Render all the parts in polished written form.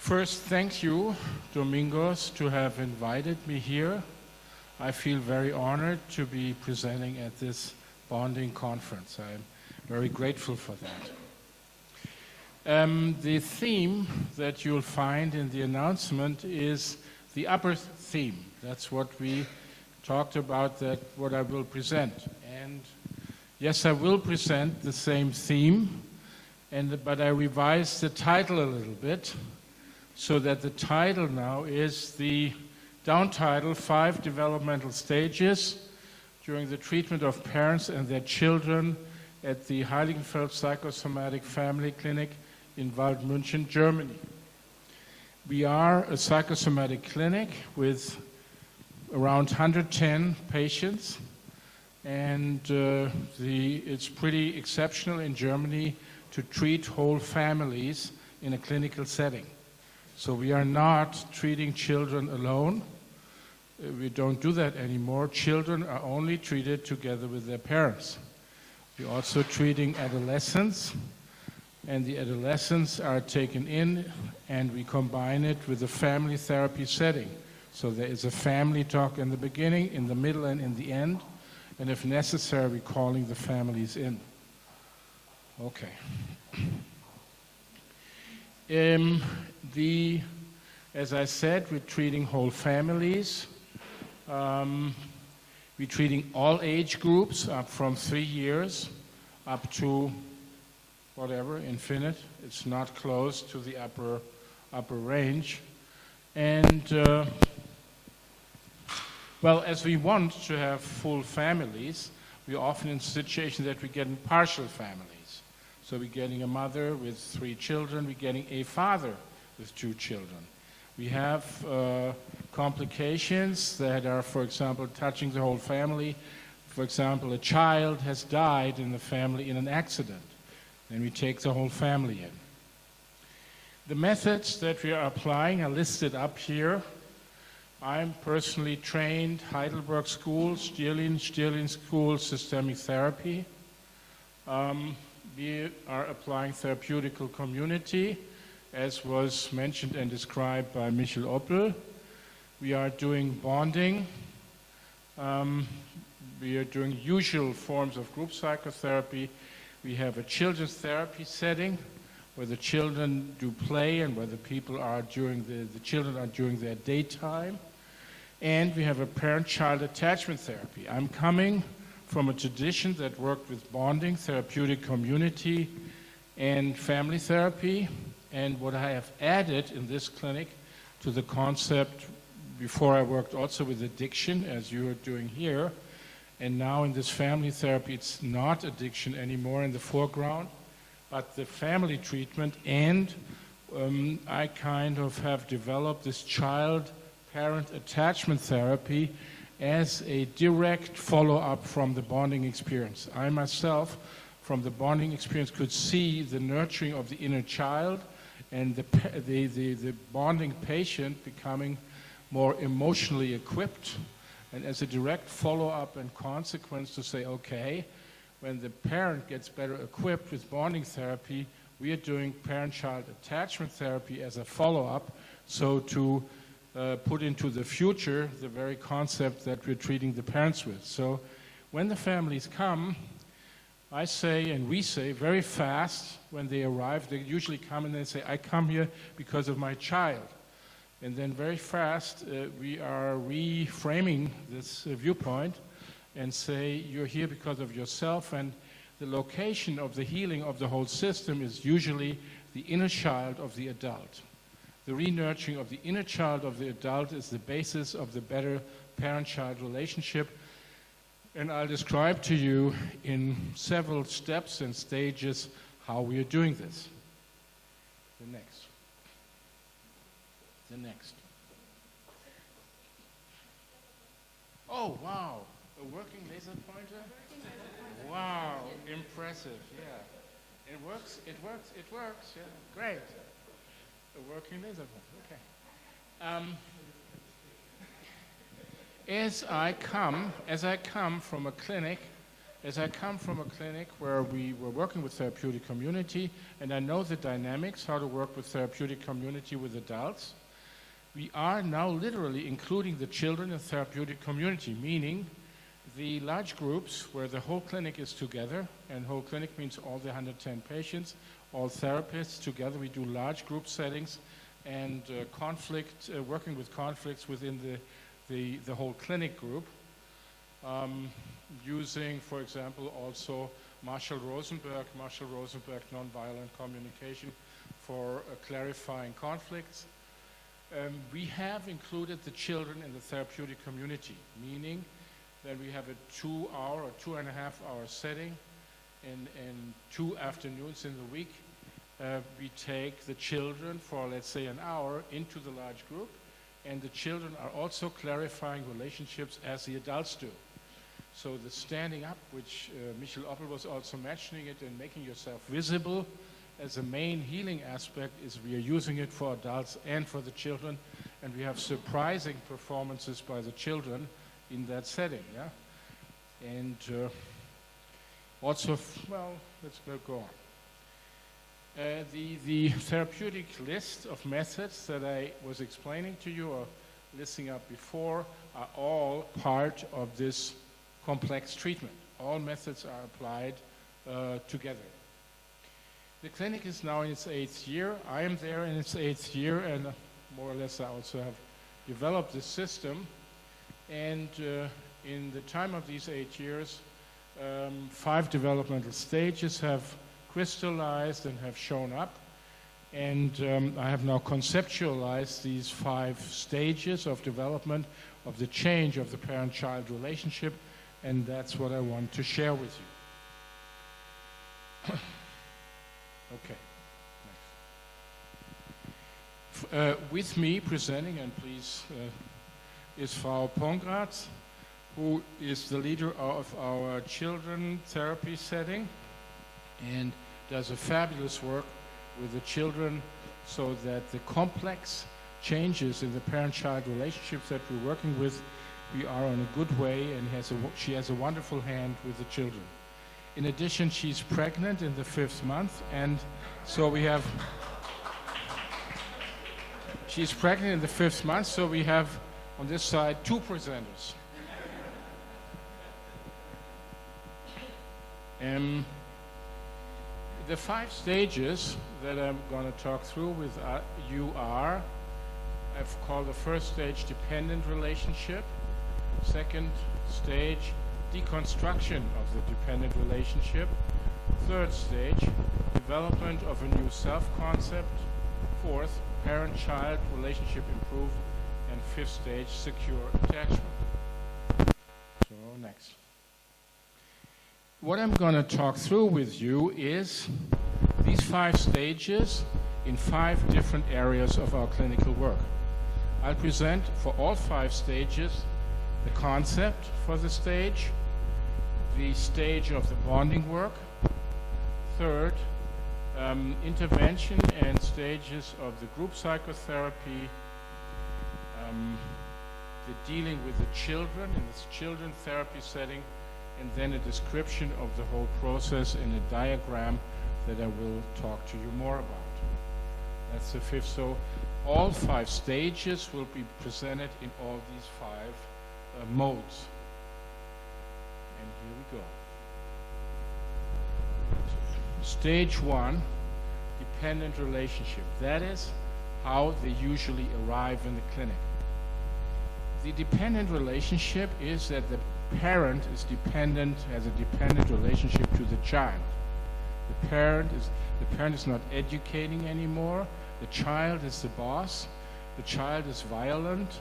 First, thank you, Domingos, to have invited me here. I feel very honored to be presenting at this bonding conference. I'm very grateful for that. The theme that you'll find in the announcement is the upper theme. That's what we talked about, what I will present. And yes, I will present the same theme, but I revised the title a little bit so that the title now is the down title, 5 Developmental Stages During the Treatment of Parents and Their Children at the Heiligenfeld Psychosomatic Family Clinic in Waldmünchen, Germany. We are a psychosomatic clinic with around 110 patients, and it's pretty exceptional in Germany to treat whole families in a clinical setting. So we are not treating children alone. We don't do that anymore. Children are only treated together with their parents. We're also treating adolescents, and the adolescents are taken in and we combine it with a family therapy setting. So there is a family talk in the beginning, in the middle, and in the end, and if necessary, we're calling the families in. Okay. As I said, we're treating whole families. We're treating all age groups up from 3 years up to whatever, infinite. It's not close to the upper range. And well, as we want to have full families, we're often in situations that we're getting partial families. So we're getting a mother with 3 children, we're getting a father with 2 children. We have complications that are, for example, touching the whole family. For example, a child has died in the family in an accident, and we take the whole family in. The methods that we are applying are listed up here. I'm personally trained Heidelberg School, Stirling School, Systemic Therapy. We are applying therapeutical community, as was mentioned and described by Michel Oppel. We are doing bonding. We are doing usual forms of group psychotherapy. We have a children's therapy setting where the children do play and where the children are during their daytime. And we have a parent-child attachment therapy. I'm coming from a tradition that worked with bonding, therapeutic community, and family therapy. And what I have added in this clinic to the concept, before I worked also with addiction, as you are doing here, and now in this family therapy, it's not addiction anymore in the foreground, but the family treatment. And I kind of have developed this child-parent attachment therapy as a direct follow-up from the bonding experience. I myself, from the bonding experience, could see the nurturing of the inner child and the bonding patient becoming more emotionally equipped, and as a direct follow-up and consequence to say, okay, when the parent gets better equipped with bonding therapy, we are doing parent-child attachment therapy as a follow-up, so to put into the future the very concept that we're treating the parents with. So when the families come, I say, and we say very fast when they arrive, they usually come and they say, I come here because of my child. And then very fast we are reframing this viewpoint and say, you're here because of yourself, and the location of the healing of the whole system is usually the inner child of the adult. The re-nurturing of the inner child of the adult is the basis of the better parent-child relationship. And I'll describe to you in several steps and stages how we are doing this. The next. Oh, wow. A working laser pointer? Wow, impressive, yeah. It works, yeah. Great. A working laser pointer, okay. As I come from a clinic As I come from a clinic where we were working with therapeutic community, and I know the dynamics, how to work with therapeutic community with adults, we are now literally including the children in therapeutic community, meaning the large groups where the whole clinic is together, and whole clinic means all the 110 patients, all therapists together. We do large group settings and working with conflicts within the whole clinic group. Using, for example, also Marshall Rosenberg nonviolent communication for clarifying conflicts. We have included the children in the therapeutic community, meaning that we have a 2-hour or 2.5-hour setting in 2 afternoons in the week. We take the children for, let's say, an hour into the large group, and the children are also clarifying relationships as the adults do. So the standing up, which Michel Oppel was also mentioning it, and making yourself visible as a main healing aspect, is we are using it for adults and for the children, and we have surprising performances by the children in that setting, yeah? And also, well, let's go on. The therapeutic list of methods that I was explaining to you or listing up before are all part of this complex treatment. All methods are applied together. The clinic is now in its 8th year. I am there in its 8th year, and more or less I also have developed this system. And in the time of these 8 years, 5 developmental stages have crystallized and have shown up. And I have now conceptualized these 5 stages of development of the change of the parent-child relationship, and that's what I want to share with you. Okay, next. With me presenting, and please, is Frau Pongratz, who is the leader of our children therapy setting and does a fabulous work with the children so that the complex changes in the parent-child relationships that we're working with, we are on a good way, and she has a wonderful hand with the children. In addition, she's pregnant in the 5th month, and so we have, she's pregnant in the 5th month, so we have on this side 2 presenters. The 5 stages that I'm going to talk through with you are, I've called the first stage dependent relationship, second stage deconstruction of the dependent relationship, third stage development of a new self-concept, fourth parent-child relationship improved, and 5th stage secure attachment. So next. What I'm going to talk through with you is these 5 stages in 5 different areas of our clinical work. I'll present for all 5 stages the concept for the stage, the stage of the bonding work, third, intervention and stages of the group psychotherapy, the dealing with the children in this children therapy setting, and then a description of the whole process in a diagram that I will talk to you more about. That's the 5th. So all 5 stages will be presented in all these 5 modes. And here we go. Stage 1, dependent relationship. That is how they usually arrive in the clinic. The dependent relationship is that the parent is dependent, has a dependent relationship to the child. The parent is not educating anymore. The child is the boss. The child is violent,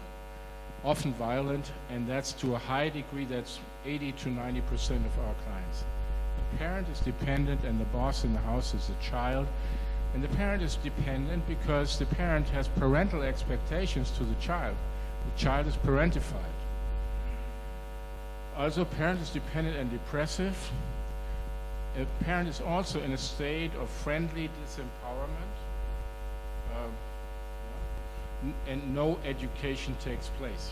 often violent, and that's to a high degree, that's 80 to 90% of our clients. The parent is dependent, and the boss in the house is the child. And the parent is dependent because the parent has parental expectations to the child. The child is parentified. Also, parent is dependent and depressive. A parent is also in a state of friendly disempowerment, and no education takes place.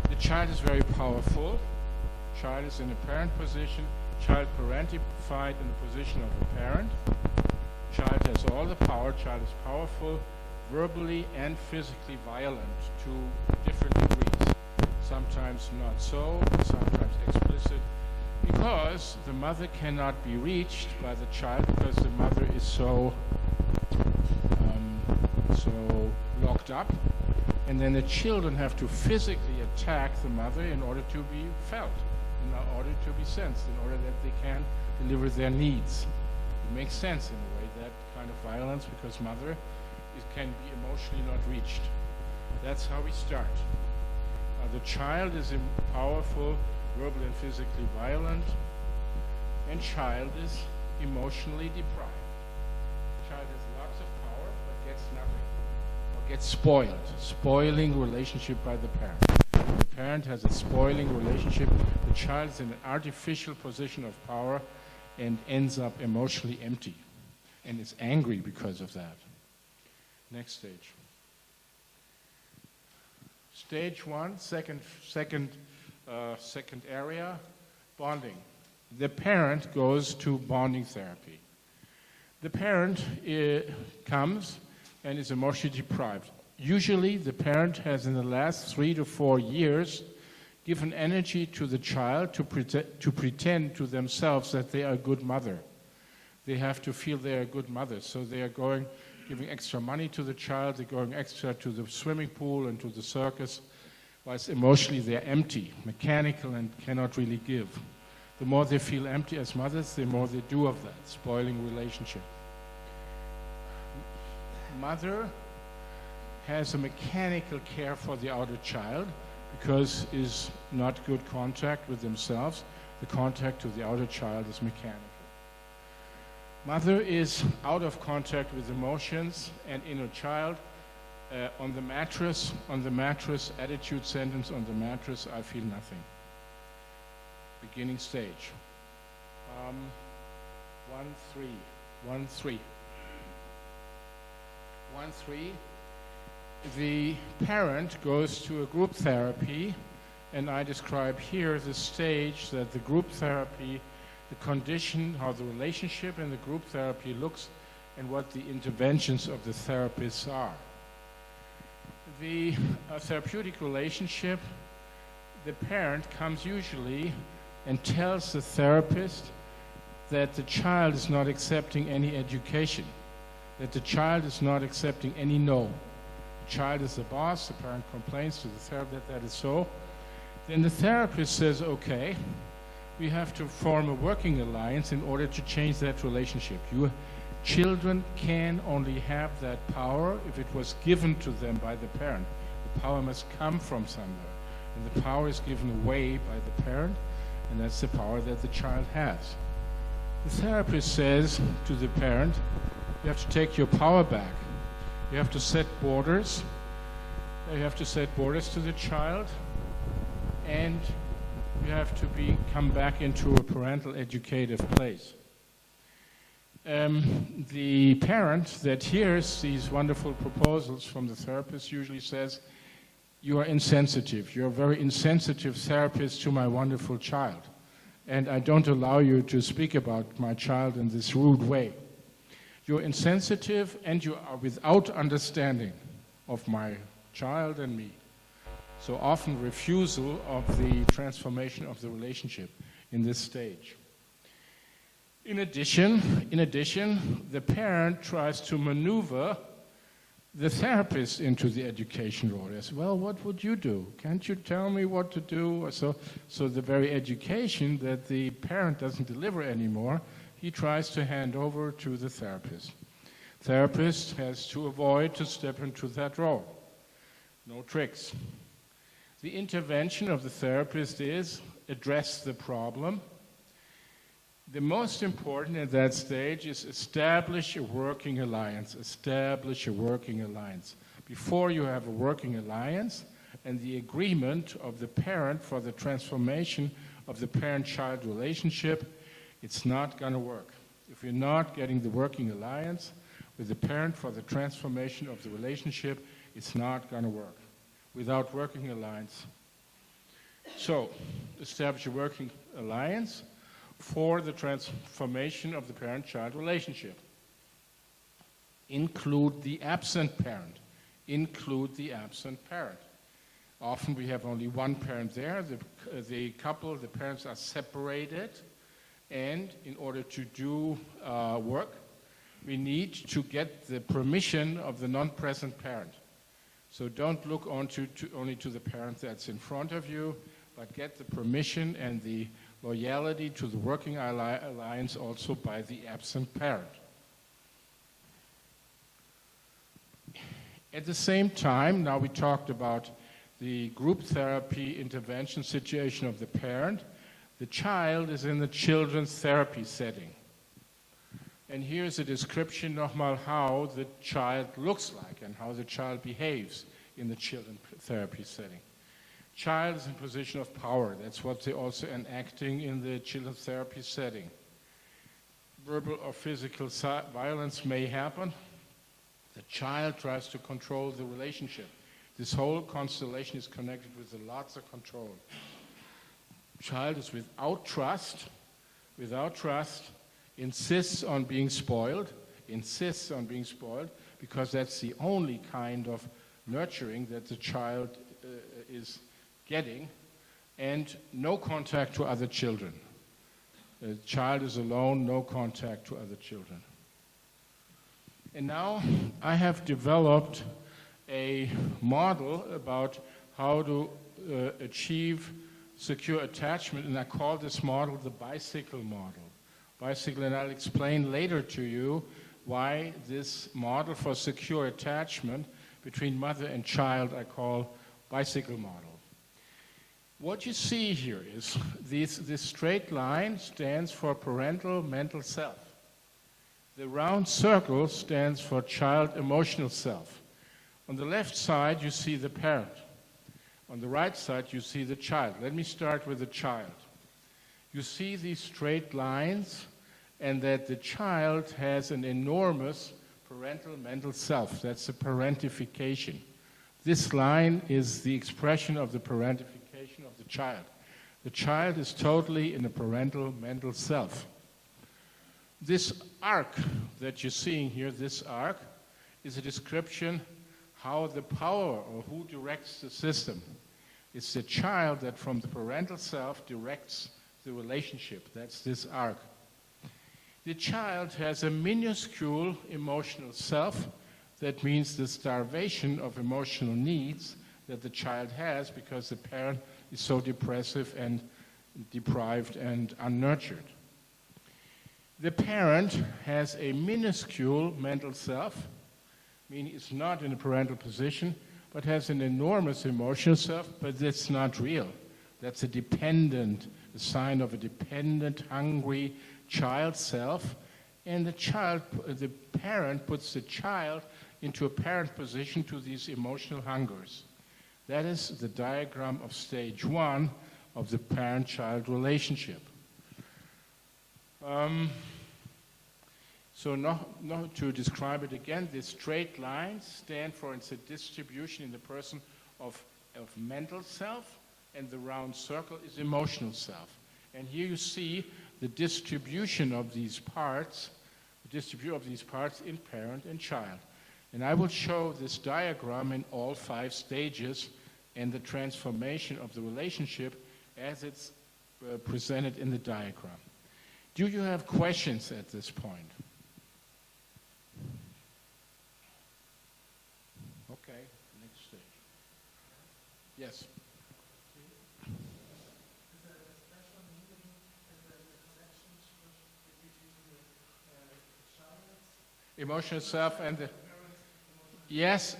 The child is very powerful. Child is in a parent position, Child parentified in the position of a parent. Child has all the power. Child is powerful, verbally and physically violent to different degrees. Sometimes not so, sometimes explicit, because the mother cannot be reached by the child because the mother is so locked up, and then the children have to physically attack the mother in order to be felt, in order to be sensed, in order that they can deliver their needs. It makes sense in a way, that kind of violence, because mother can be emotionally not reached. That's how we start. The child is powerful, verbally and physically violent, and child is emotionally deprived. Child has lots of power, but gets nothing, or gets spoiled, spoiling relationship by the parent. The parent has a spoiling relationship. The child is in an artificial position of power and ends up emotionally empty, and is angry because of that. Next stage. Stage one, second area, bonding. The parent goes to bonding therapy. The parent comes and is emotionally deprived. Usually the parent has in the last 3 to 4 years given energy to the child to pretend to themselves that they are a good mother. They have to feel they are a good mother, so they are giving extra money to the child, they're going extra to the swimming pool and to the circus, whilst emotionally they're empty, mechanical, and cannot really give. The more they feel empty as mothers, the more they do of that, spoiling relationship. Mother has a mechanical care for the outer child because is not good contact with themselves. The contact to the outer child is mechanical. Mother is out of contact with emotions and inner child. On the mattress, attitude sentence on the mattress, I feel nothing. Beginning stage. 1, 3. The parent goes to a group therapy, and I describe here the stage that the group therapy, the condition, how the relationship in the group therapy looks, and what the interventions of the therapists are. The therapeutic relationship, the parent comes usually and tells the therapist that the child is not accepting any education, that the child is not accepting any no. The child is the boss, the parent complains to the therapist that is so. Then the therapist says, okay, we have to form a working alliance in order to change that relationship. Children can only have that power if it was given to them by the parent. The power must come from somewhere. And the power is given away by the parent, and that's the power that the child has. The therapist says to the parent, you have to take your power back. You have to set borders. You have to set borders to the child, and you have to come back into a parental educative place. The parent that hears these wonderful proposals from the therapist usually says, you are insensitive. You're a very insensitive therapist to my wonderful child. And I don't allow you to speak about my child in this rude way. You're insensitive and you are without understanding of my child and me. So often refusal of the transformation of the relationship in this stage. In addition, the parent tries to maneuver the therapist into the education role. They say, well, what would you do? Can't you tell me what to do? So the very education that the parent doesn't deliver anymore, he tries to hand over to the therapist. Therapist has to avoid to step into that role. No tricks. The intervention of the therapist is address the problem. The most important at that stage is establish a working alliance. Establish a working alliance. Before you have a working alliance and the agreement of the parent for the transformation of the parent-child relationship, it's not going to work. If you're not getting the working alliance with the parent for the transformation of the relationship, it's not going to work without working alliance. So, establish a working alliance. for the transformation of the parent-child relationship. Include the absent parent. Include the absent parent. Often we have only one parent there. The couple, the parents are separated, and in order to do work, we need to get the permission of the non-present parent. So don't look only to the parent that's in front of you, but get the permission and the loyalty to the working alliance also by the absent parent. At the same time, now we talked about the group therapy intervention situation of the parent. The child is in the children's therapy setting. And here's a description nochmal how the child looks like and how the child behaves in the children's therapy setting. Child is in position of power. That's what they're also enacting in the children's therapy setting. Verbal or physical violence may happen. The child tries to control the relationship. This whole constellation is connected with lots of control. Child is without trust, insists on being spoiled, because that's the only kind of nurturing that the child is getting, and no contact to other children. The child is alone, no contact to other children. And now I have developed a model about how to achieve secure attachment, and I call this model the bicycle model. Bicycle, and I'll explain later to you why this model for secure attachment between mother and child I call bicycle model. What you see here is this straight line stands for parental mental self. The round circle stands for child emotional self. On the left side, you see the parent. On the right side, you see the child. Let me start with the child. You see these straight lines, and that the child has an enormous parental mental self. That's the parentification. This line is the expression of the parentification of the child. The child is totally in a parental mental self. This arc that you're seeing here, this arc, is a description how the power or who directs the system. It's the child that from the parental self directs the relationship. That's this arc. The child has a minuscule emotional self. That means the starvation of emotional needs that the child has because the parent is so depressive and deprived and unnurtured. The parent has a minuscule mental self, meaning it's not in a parental position, but has an enormous emotional self, but that's not real. That's a sign of a dependent, hungry child self, and the parent puts the child into a parent position to these emotional hungers. That is the diagram of stage 1 of the parent-child relationship. So not to describe it again, the straight lines stand for it's a distribution in the person of mental self, and the round circle is emotional self. And here you see the distribution of these parts, in parent and child. And I will show this diagram in all 5 stages and the transformation of the relationship as it's presented in the diagram. Do you have questions at this point? Okay, next stage. Yes. Emotional self and the... Yes,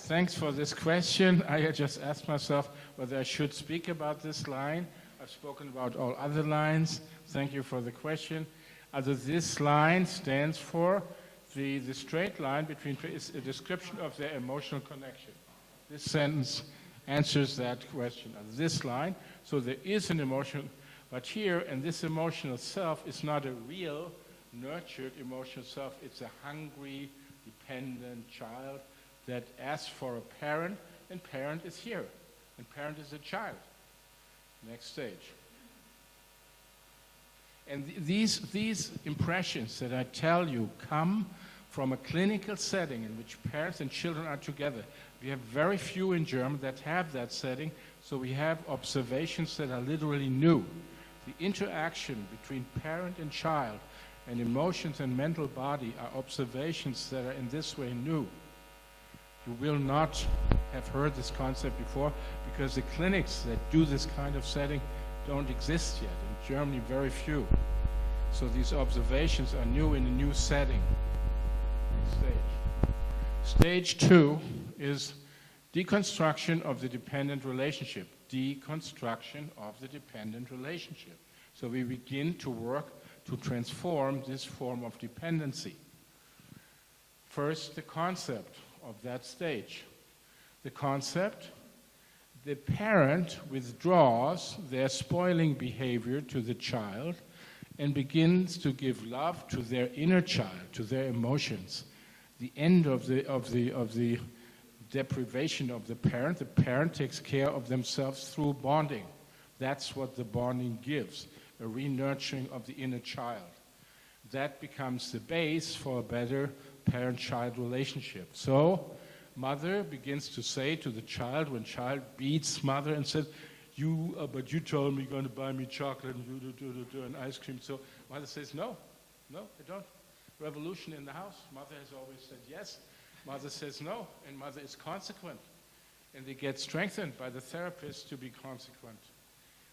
thanks for this question. I just asked myself whether I should speak about this line. I've spoken about all other lines. Thank you for the question. This line stands for the straight line between is a description of their emotional connection. This sentence answers that question. This line, so there is an emotion, but here, and this emotional self is not a real nurtured emotional self. It's a hungry, dependent child that asks for a parent, and parent is here, and parent is a child. Next stage. And these impressions that I tell you come from a clinical setting in which parents and children are together. We have very few in Germany that have that setting, so we have observations that are literally new. The interaction between parent and child and emotions and mental body are observations that are in this way new. You will not have heard this concept before because the clinics that do this kind of setting don't exist yet. In Germany, very few. So these observations are new in a new setting. Next stage. Stage 2 is deconstruction of the dependent relationship. Deconstruction of the dependent relationship. So we begin to work to transform this form of dependency. First, the concept of that stage. The concept, the parent withdraws their spoiling behavior to the child and begins to give love to their inner child, to their emotions. The end of the deprivation of the parent takes care of themselves through bonding. That's what the bonding gives, a re-nurturing of the inner child. That becomes the base for a better parent-child relationship. So, mother begins to say to the child, when child beats mother and says, but you told me you're going to buy me chocolate and ice cream. So mother says, no, I don't. Revolution in the house. Mother has always said yes. Mother says no, and mother is consequent. And they get strengthened by the therapist to be consequent.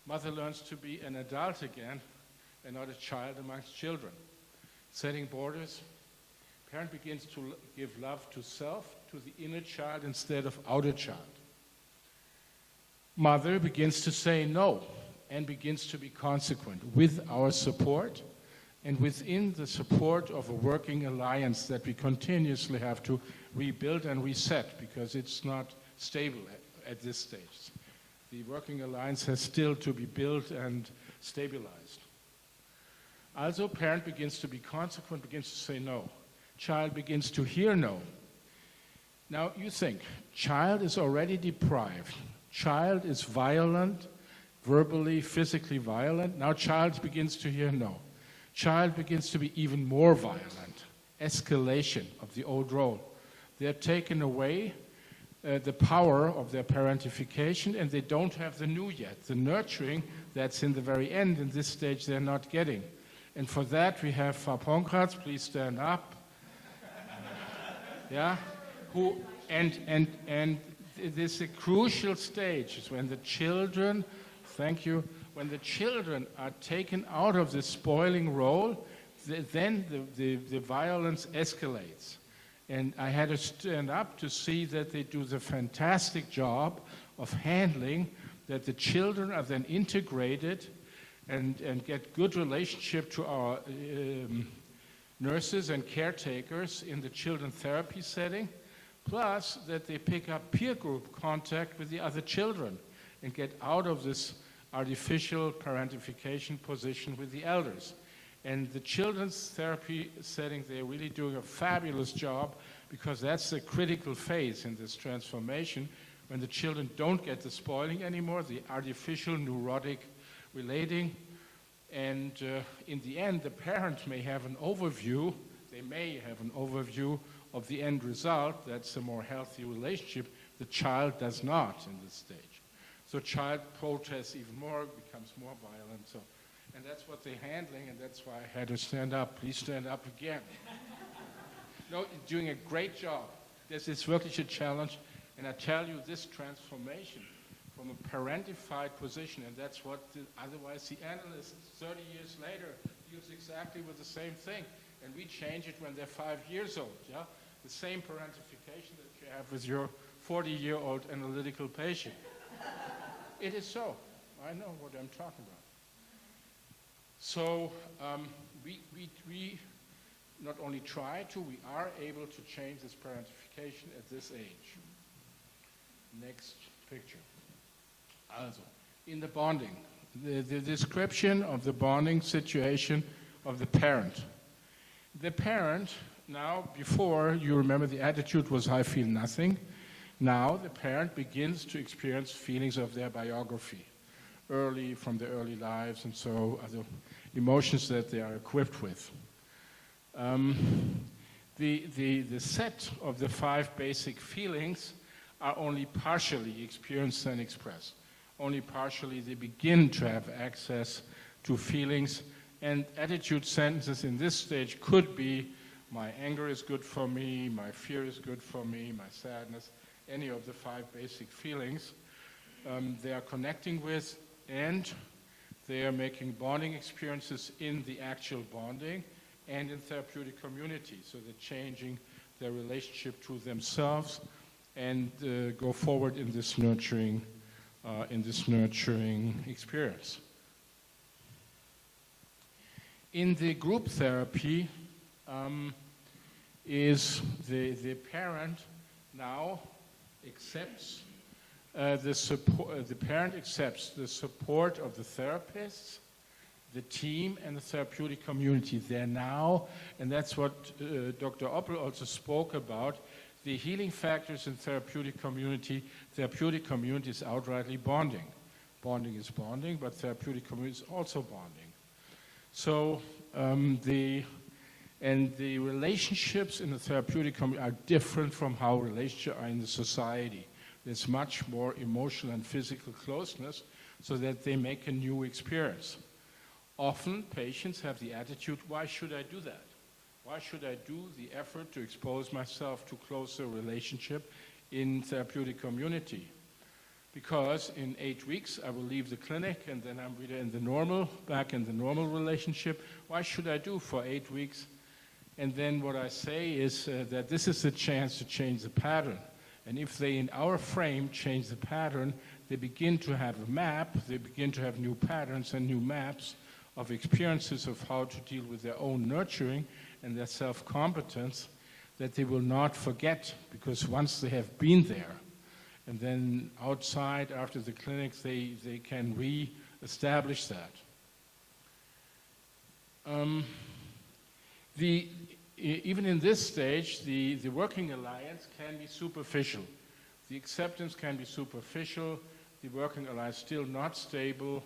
Mother learns to be an adult again and not a child amongst children. Setting borders. Parent begins to give love to self, to the inner child instead of outer child. Mother begins to say no and begins to be consequent with our support and within the support of a working alliance that we continuously have to rebuild and reset because it's not stable at this stage. The working alliance has still to be built and stabilized. Also, parent begins to be consequent, begins to say no. Child begins to hear no. Now, you think, child is already deprived. Child is violent, verbally, physically violent. Now child begins to hear no. Child begins to be even more violent. Escalation of the old role. They are taken away the power of their parentification and they don't have the new yet. The nurturing that's in the very end, in this stage, they're not getting. And for that, we have Frau Ponkratz, please stand up. Yeah? This is a crucial stage, is when the children, thank you, when the children are taken out of the spoiling role, then the violence escalates. And I had to stand up to see that they do the fantastic job of handling, that the children are then integrated and get good relationship to our nurses and caretakers in the children therapy setting. Plus, that they pick up peer group contact with the other children and get out of this artificial parentification position with the elders. And the children's therapy setting, they're really doing a fabulous job because that's the critical phase in this transformation when the children don't get the spoiling anymore, the artificial neurotic relating. And in the end, the parent may have an overview, of the end result. That's a more healthy relationship. The child does not in this stage. So child protests even more, becomes more violent. So, and that's what they're handling, and that's why I had to stand up. Please stand up again. No, you're doing a great job. This is really a challenge, and I tell you, this transformation from a parentified position, and that's what otherwise the analyst 30 years later deals exactly with the same thing. And we change it when they're 5 years old, yeah? The same parentification that you have with your 40-year-old analytical patient. It is so. I know what I'm talking about. So we not only try to, we are able to change this parentification at this age. Next picture. Also, in the bonding, the description of the bonding situation of the parent. The parent, now, before, you remember the attitude was, I feel nothing. Now, the parent begins to experience feelings of their biography, from their early lives, and so emotions that they are equipped with. The set of the 5 basic feelings are only partially experienced and expressed. Only partially they begin to have access to feelings, and attitude sentences in this stage could be, my anger is good for me, my fear is good for me, my sadness, any of the 5 basic feelings they are connecting with, and they are making bonding experiences in the actual bonding and in therapeutic community. So they're changing their relationship to themselves and go forward in this nurturing experience. In the group therapy, is the parent now accepts the parent accepts the support of the therapists, the team, and the therapeutic community. They're now, and that's what Dr. Oppel also spoke about, the healing factors in therapeutic community. Therapeutic community is outrightly bonding. Bonding is bonding, but therapeutic community is also bonding. So the relationships in the therapeutic community are different from how relationships are in the society. There's much more emotional and physical closeness so that they make a new experience. Often patients have the attitude, why should I do that? Why should I do the effort to expose myself to closer relationship in therapeutic community? Because in 8 weeks I will leave the clinic and then I'm back in the normal relationship. Why should I do for 8 weeks? And then what I say is that this is the chance to change the pattern. And if they, in our frame, change the pattern, they begin to have a map, they begin to have new patterns and new maps of experiences of how to deal with their own nurturing and their self-competence that they will not forget, because once they have been there, and then outside, after the clinics, they can re-establish that. Even in this stage, the working alliance can be superficial. The acceptance can be superficial, the working alliance still not stable,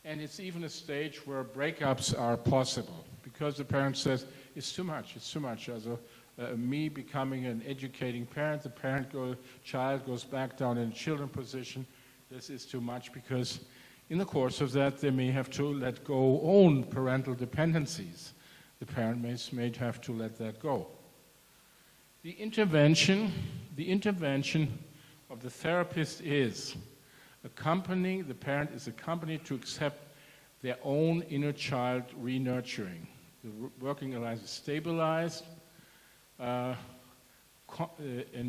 and it's even a stage where breakups are possible, because the parent says, it's too much. Also, me becoming an educating parent, the child goes back down in a children position. This is too much, because in the course of that, they may have to let go own parental dependencies. The parent may have to let that go. The intervention of the therapist is the parent is accompanied to accept their own inner child re-nurturing. The working alliance is stabilized in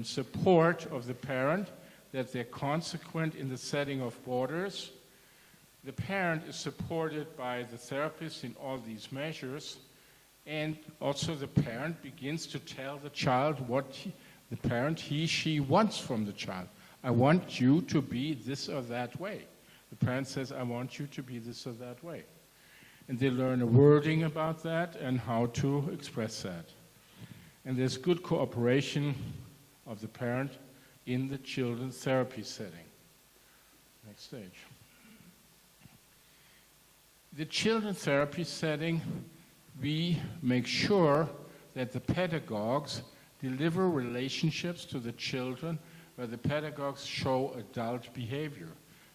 support of the parent, that they're consequent in the setting of borders. The parent is supported by the therapist in all these measures. And also the parent begins to tell the child what she wants from the child. I want you to be this or that way. The parent says, I want you to be this or that way. And they learn a wording about that and how to express that. And there's good cooperation of the parent in the children's therapy setting. Next stage. The children's therapy setting, we make sure that the pedagogues deliver relationships to the children where the pedagogues show adult behavior,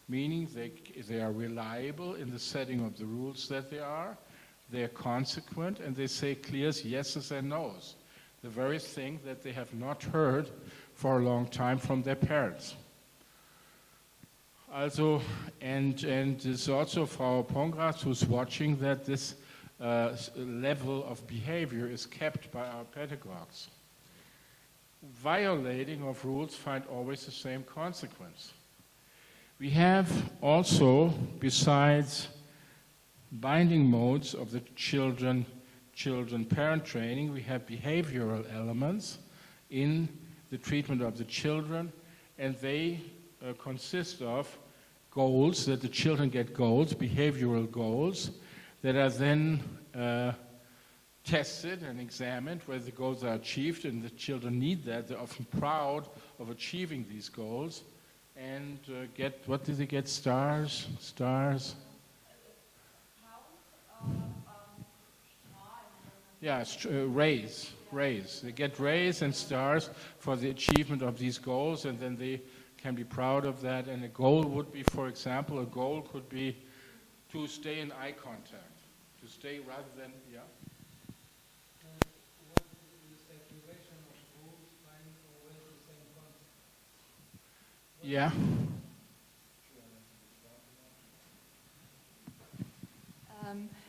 meaning they are reliable in the setting of the rules that they are consequent, and they say clear yeses and nos, the very thing that they have not heard for a long time from their parents. Also, and there's also Frau Pongratz who's watching that this level of behavior is kept by our pedagogues. Violating of rules find always the same consequence. We have also, besides binding modes of the children-parent training, we have behavioral elements in the treatment of the children, and they consist of goals, that the children get goals, behavioral goals, that are then tested and examined whether the goals are achieved, and the children need that. They're often proud of achieving these goals and get, what do they get, stars? Yeah, raise. They get raise and stars for the achievement of these goals, and then they can be proud of that. And a goal would be, for example, a goal could be to stay in eye contact, to stay rather than, yeah. Yeah.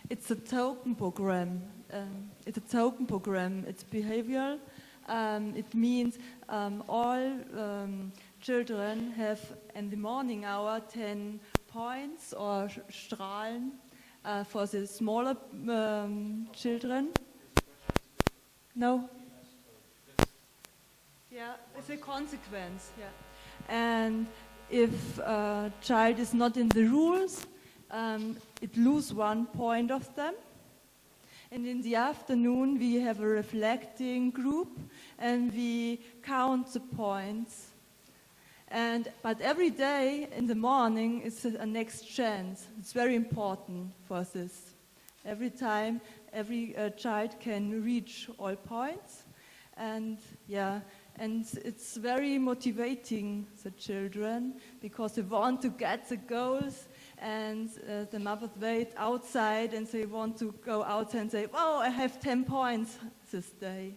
It's a token program. It's behavioral. It means all children have in the morning hour 10 points or Strahlen for the smaller children. No? Yeah, it's a consequence. Yeah. And if a child is not in the rules, it loses 1 point of them. And in the afternoon, we have a reflecting group, and we count the points. But every day in the morning is a next chance. It's very important for this. Every time, every child can reach all points, and it's very motivating the children because they want to get the goals. And the mothers wait outside and they want to go out and say, "Oh, I have 10 points this day."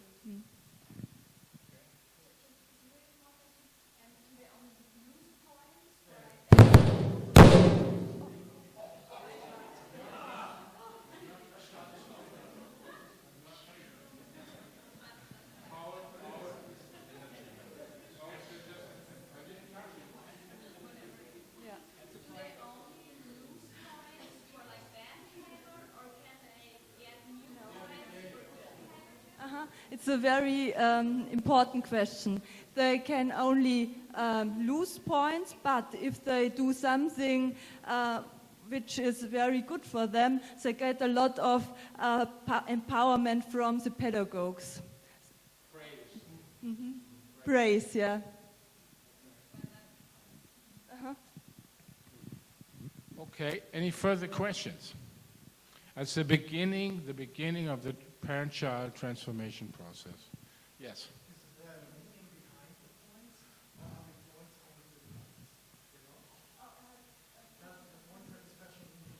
It's a very important question. They can only lose points, but if they do something which is very good for them, they get a lot of empowerment from the pedagogues. Praise. Mm-hmm. Praise, yeah. Okay, any further questions? That's the beginning of the parent-child transformation process. Yes? Is there a meaning behind the points? How many points only the points? Does the points have a special meaning?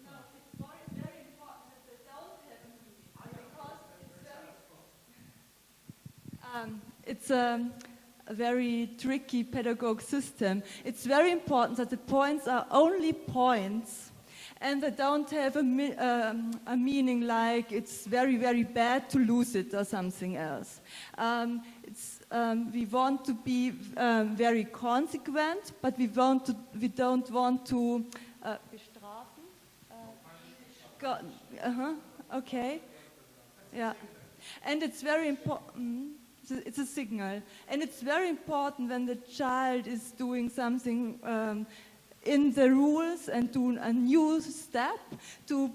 No, it's very important that they don't have a meaning. Because it's a very tricky pedagogue system. It's very important that the points are only points, and they don't have a meaning like it's very, very bad to lose it or something else. We want to be very consequent, but we don't want to bestrafen. Okay. Yeah. And it's very important. It's a signal. And it's very important when the child is doing something in the rules and do a new step to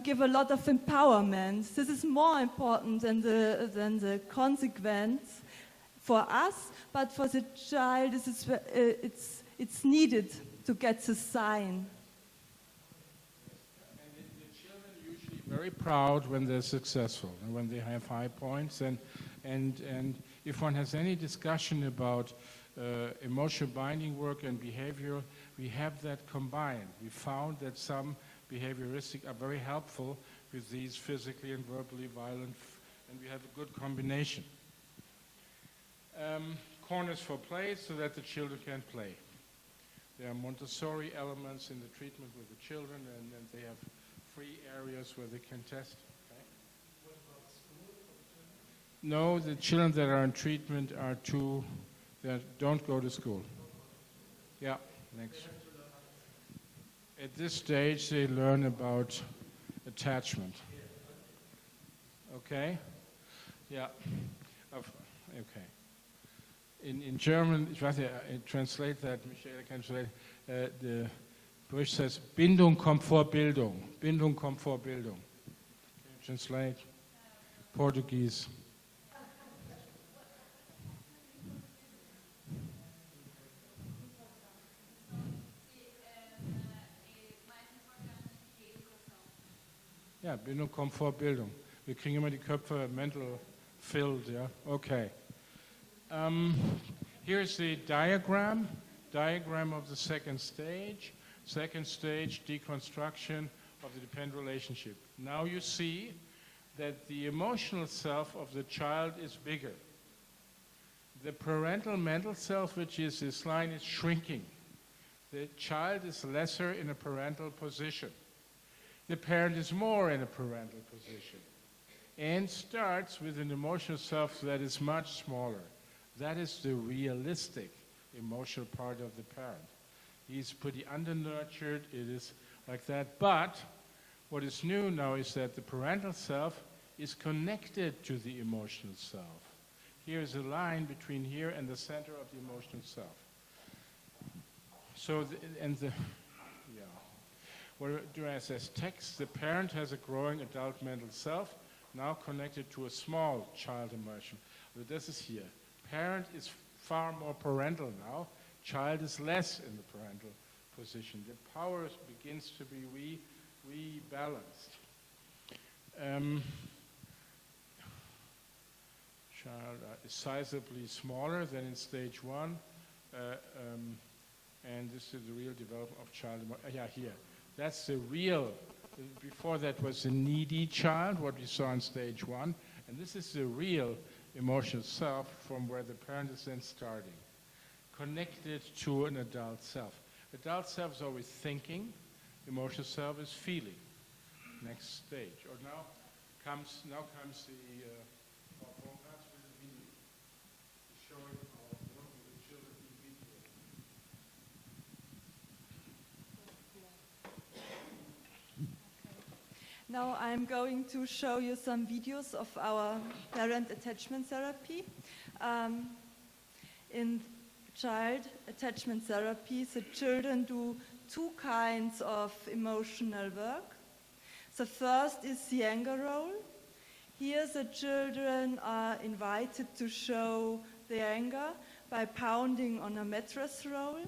give a lot of empowerment. This is more important than the consequence for us, but for the child it's needed to get the sign. And the children are usually very proud when they're successful and when they have high points. And if one has any discussion about emotional binding work and behavioral, we have that combined. We found that some behaviouristic are very helpful with these physically and verbally violent, and we have a good combination. Corners for play so that the children can play. There are Montessori elements in the treatment with the children, and they have free areas where they can test. Okay. What about school for the children? No, the children that are in treatment are that don't go to school. Yeah, next. At this stage, they learn about attachment. Okay? Yeah. Okay. In German, ich weiß nicht, translate that, Michael can translate, the Bush says, Bindung kommt vor Bildung. Bindung kommt vor Bildung. Can you translate? Portuguese. Ja, Bildung kommt vor Bildung. Wir kriegen immer die Köpfe mental filled, ja? Okay. Here's the diagram of the second stage. Second stage, deconstruction of the dependent relationship. Now you see that the emotional self of the child is bigger. The parental mental self, which is this line, is shrinking. The child is lesser in a parental position. The parent is more in a parental position and starts with an emotional self that is much smaller. That is the realistic emotional part of the parent. He's pretty undernurtured, it is like that. But what is new now is that the parental self is connected to the emotional self. Here is a line between here and the center of the emotional self. So, what do I say as text? The parent has a growing adult mental self, now connected to a small child emotion. But this is here. Parent is far more parental now. Child is less in the parental position. The power begins to be rebalanced. Child is sizably smaller than in stage one. And this is the real development of child. Yeah, here. That's the real. Before that was the needy child, what we saw in stage one. And this is the real emotional self from where the parent is then starting. Connected to an adult self. Adult self is always thinking. Emotional self is feeling. Next stage. Or now comes the showing our working with children in video. Now I'm going to show you some videos of our parent attachment therapy. In child attachment therapy, the children do two kinds of emotional work. The first is the anger role. Here the children are invited to show their anger by pounding on a mattress roll.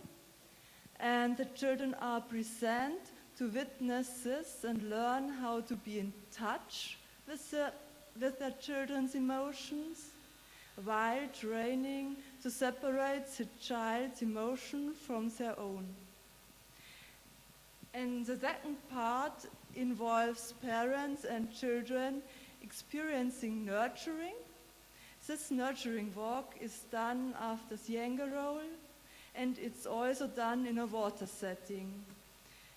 And the children are present to witness this and learn how to be in touch with their children's emotions, while training to separate the child's emotion from their own. And the second part involves parents and children experiencing nurturing. This nurturing work is done after the anger role, and it's also done in a water setting.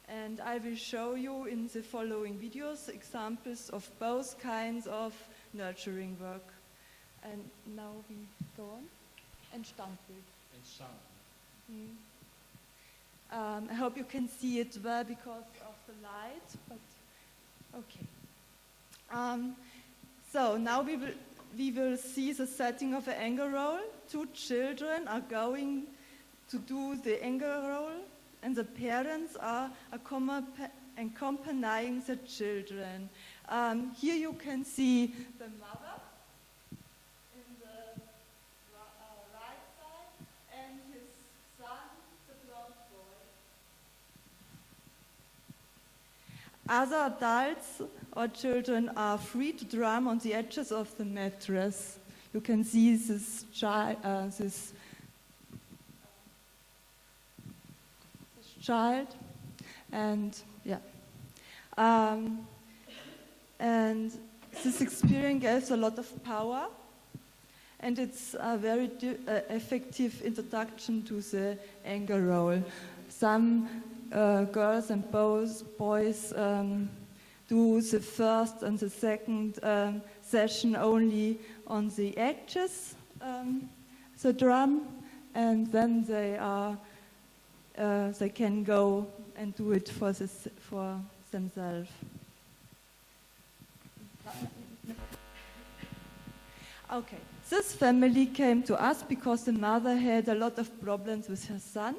And I will show you in the following videos examples of both kinds of nurturing work. And now we go on. And Standbild. And sound. I hope you can see it well because of the light, but okay. So now we will see the setting of an anger role. Two children are going to do the anger role, and the parents are accompanying the children. Here you can see the mother in the right side and his son, the blonde boy. Other adults or children are free to drum on the edges of the mattress. You can see this child, and yeah. And this experience gives a lot of power, and it's a very effective introduction to the anger role. Some girls and boys do the first and the second session only on the edges, the drum, and then they can go and do it for themselves. Okay, this family came to us because the mother had a lot of problems with her son.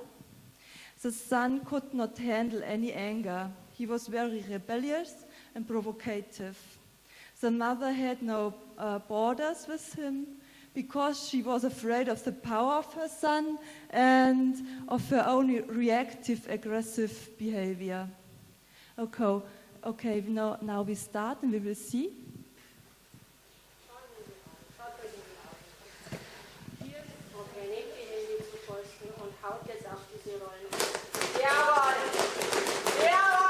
The son could not handle any anger. He was very rebellious and provocative. The mother had no borders with him because she was afraid of the power of her son and of her own reactive, aggressive behavior. Okay, Okay, now we start and we will see. Schaut euch in die Augen. Okay, nehmt die Hände zu Fäusten und haut jetzt auf diese Rollen. Jawohl! Jawohl!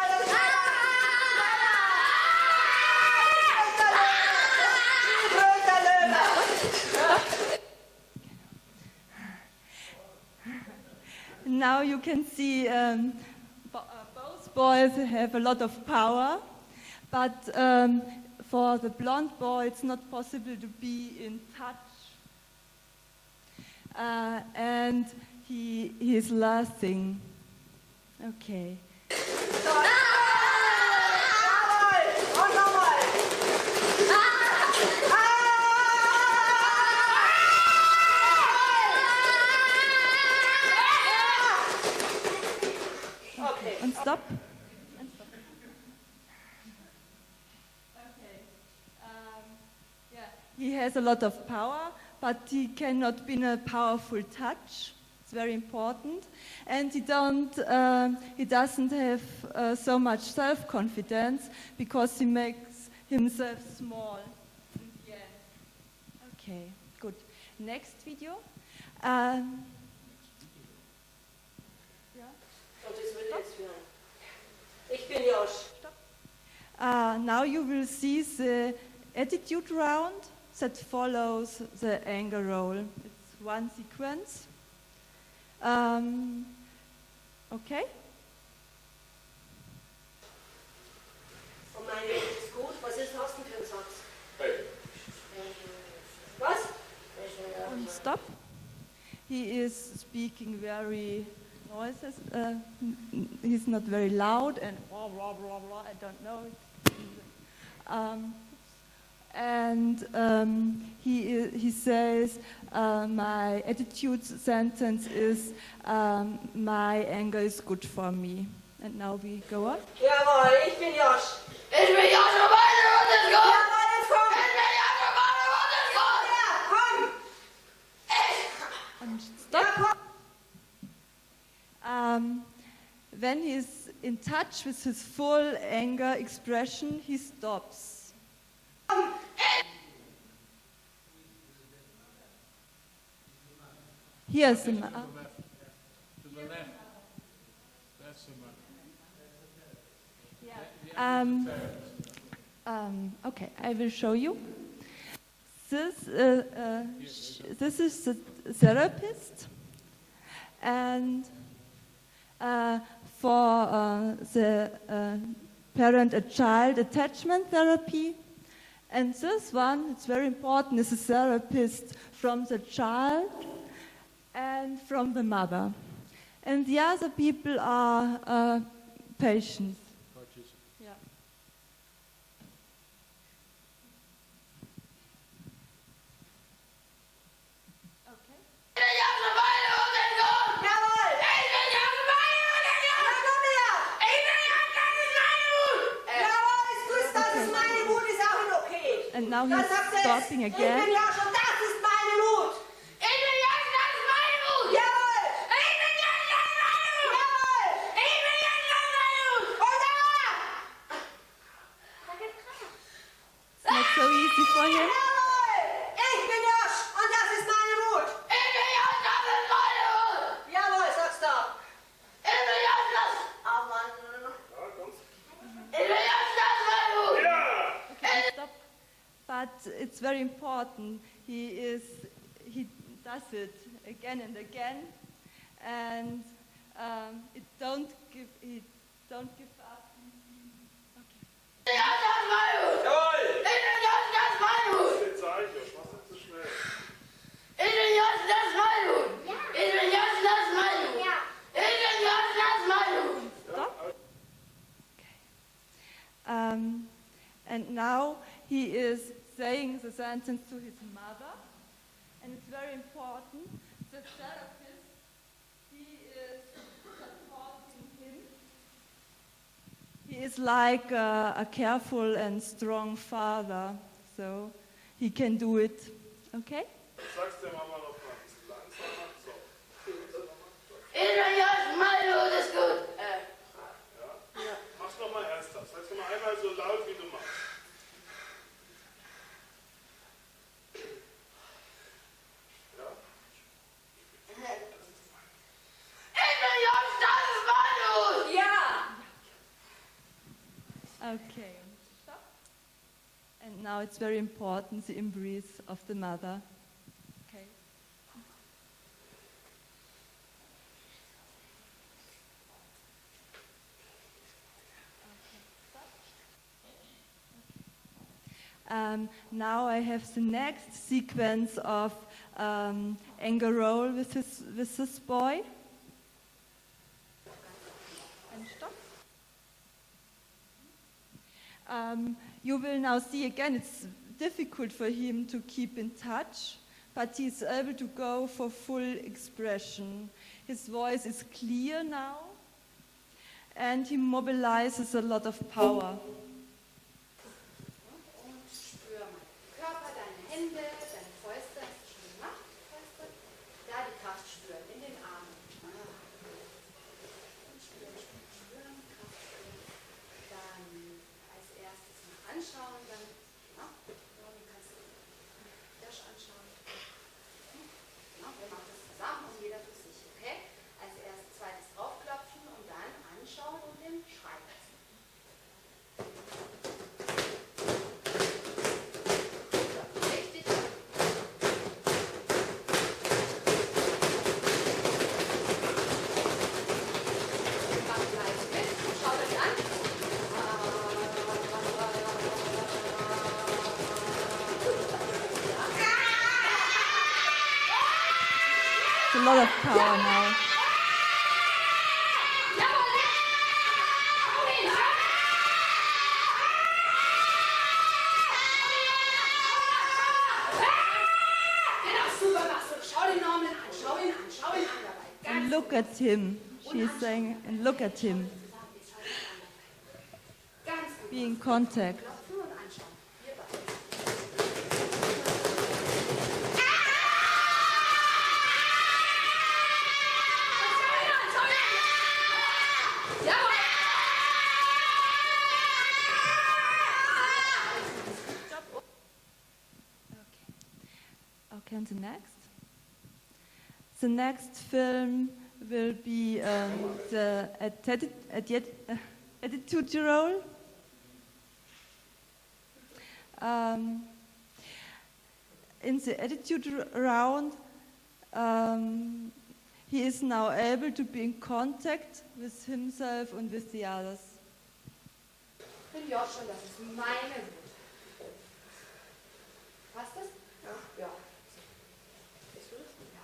Now you can see both boys have a lot of power, but for the blonde boy it's not possible to be in touch. And he is laughing. Okay. Jawohl! Und nochmal! Okay. And stop. And stop. Okay. Yeah. He has a lot of power, but he cannot be in a powerful touch. It's very important, and he doesn't have so much self-confidence because he makes himself small in the end. Okay, good. Next video. Yeah. Und das wird jetzt führen. Ich bin Josch. Now you will see the attitude round that follows the anger roll. It's one sequence. Okay? Und meine Welt ist gut. Was ist das denn für ein Satz? Was? And stop. He is speaking very noises. He's not very loud and blah, blah, blah, blah. I don't know. He says, my attitude sentence is, my anger is good for me. And now we go on. Jawohl, ich bin Josch. Ich bin Josch und meine Hund ist gut! Jawohl, jetzt komm! Ich bin Josch und meine Hund ist gut! Ja, komm! And stop. When he's in touch with his full anger expression, he stops. Here's the To the left. That's the mark. Okay, I will show you. This is the therapist, and for the parent-child attachment therapy. And this one, it's very important, is a therapist from the child and from the mother. And the other people are patients. Yeah. Okay. Ich bin Josch und meine Hund ist gut! Jawohl! Ich bin Josch und meine Hund ist Ja, gut! komm her! Ich bin Josch, das ist meine Hut! Jawohl, ist gut, das ist meine Wut, ist auch in okay. And now Dann he's sagt er, stopping ich again. bin Josch und das ist meine Wut. Ich bin Josch, das ist meine Hut! Jawohl! Ich bin Josch, das ist meine Hut! Jawohl! Ich bin Josch, das ist meine Hut! Und da! It's not so easy for him. Jawohl! Ich bin Josch und das ist meine Wut. Ich bin Josch, das ist meine Hut! Jawohl, sag's da. Ich bin Josch, das... Oh Mann. Ich bin Josch, das ist meine Hut! Okay, stop. But it's very important. He does it again and again, and he don't give up. Okay. Ich bin Josch, das ist meine Hut! Jawohl! Ich bin Josch, das ist meine Hut! Den zeig ich, machst du zu schnell. Ich bin Josch, das ist meine Hut! Ich bin Josch, das ist meine Hut! Ich bin Josch, das ist meine Hut! Stop. Okay. And now he is saying the sentence to his mother, and it's very important. The therapist, he is supporting him. He is like a careful and strong father, so he can do it. Okay? Sag's der Mama noch mal ein bisschen langsamer. So. Ich bin Josch, meine Hut ist gut! Ja? Mach's noch mal ernster. Sag's noch mal einmal Okay. Stop. And now it's very important, the embrace of the mother. Okay. Now I have the next sequence of anger roll with this boy. And stop. You will now see again, it's difficult for him to keep in touch, but he's able to go for full expression. His voice is clear now, and he mobilizes a lot of power. Und spür mal den Körper, deine Hände, deine Fäuste. Hast du schon gemacht? Fäuste? Da die Kraft spüren, in den Armen. Und spüren, Kraft spüren. Dann als erstes mal anschauen, dann, wie kannst du das anschauen? Wir machen das zusammen und jeder für sich, okay? Als erstes, zweites draufklopfen und dann anschauen und den Schrei lassen. Richtig. Mach gleich mit. Schau dich an. It's a lot of power now. Genau, super machst du. Schau den Norman an. Schau ihn an. Schau ihn an dabei. And look at him. She's saying, and look at him, Ganz gut. be in contact. Klopfen und anschauen. Wir beide. Okay, and the next? The next film will be the attitude role. In the attitude round, he is now able to be in contact with himself and with the others. Bin ich auch schon, das ist meine Wut. Passt das? Ja. Bist du das? Ja.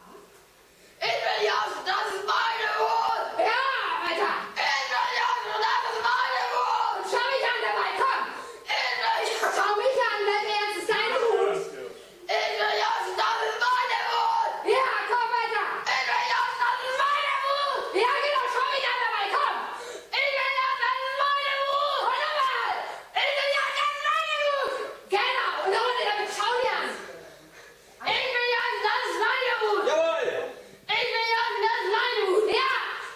Ich will Joschen, das ist meine Wut! Ja, weiter! Ich will Joschen, das ist meine Wut! Schau mich an dabei, komm! Ich will Joschen! Schau mich an, bleib ernst, ist deine Wut! Ich will Joschen, das ist meine Wut! Ja, komm weiter! Ich will Joschen, das ist meine Wut! Ja, genau, schau mich an dabei, komm! Ich will Joschen, das ist meine Wut! Und nochmal! Ich will Joschen, das ist meine Wut! Genau, und eine Runde damit, schau dir an! Ich will Joschen, das ist meine Wut! Jawohl! Ich will Joschen, das ist meine Wut! Ja!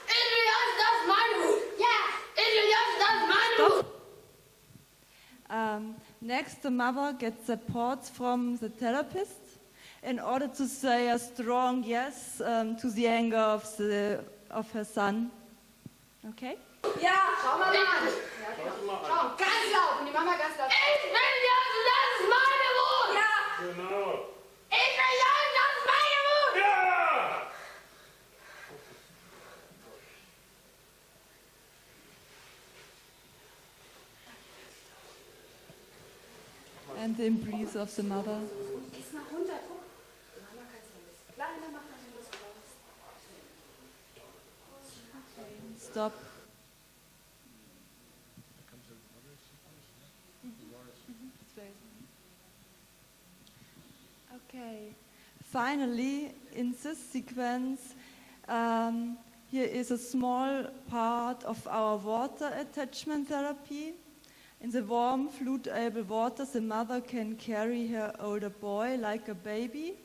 Ich will Joschen, das ist meine Wut! Ja! Ich will Joschen, das ist meine Wut! Next, the mother gets support from the therapist in order to say a strong yes to the anger of her son. Okay? Ja, schau mal an! Ja, genau. Schau, ganz laut! Und die Mama ganz laut. Ich will Joschen, das ist meine Wut! Ja! Genau. Ich will Joschen, das ist meine Wut! Ja! And the embrace of the mother. Jetzt mal runter, guck. Die Mama kannst du ein bisschen kleiner machen, wenn du das brauchst. Stop. Okay. Finally, in this sequence, here is a small part of our water attachment therapy. In the warm, fluid-able water, the mother can carry her older boy like a baby.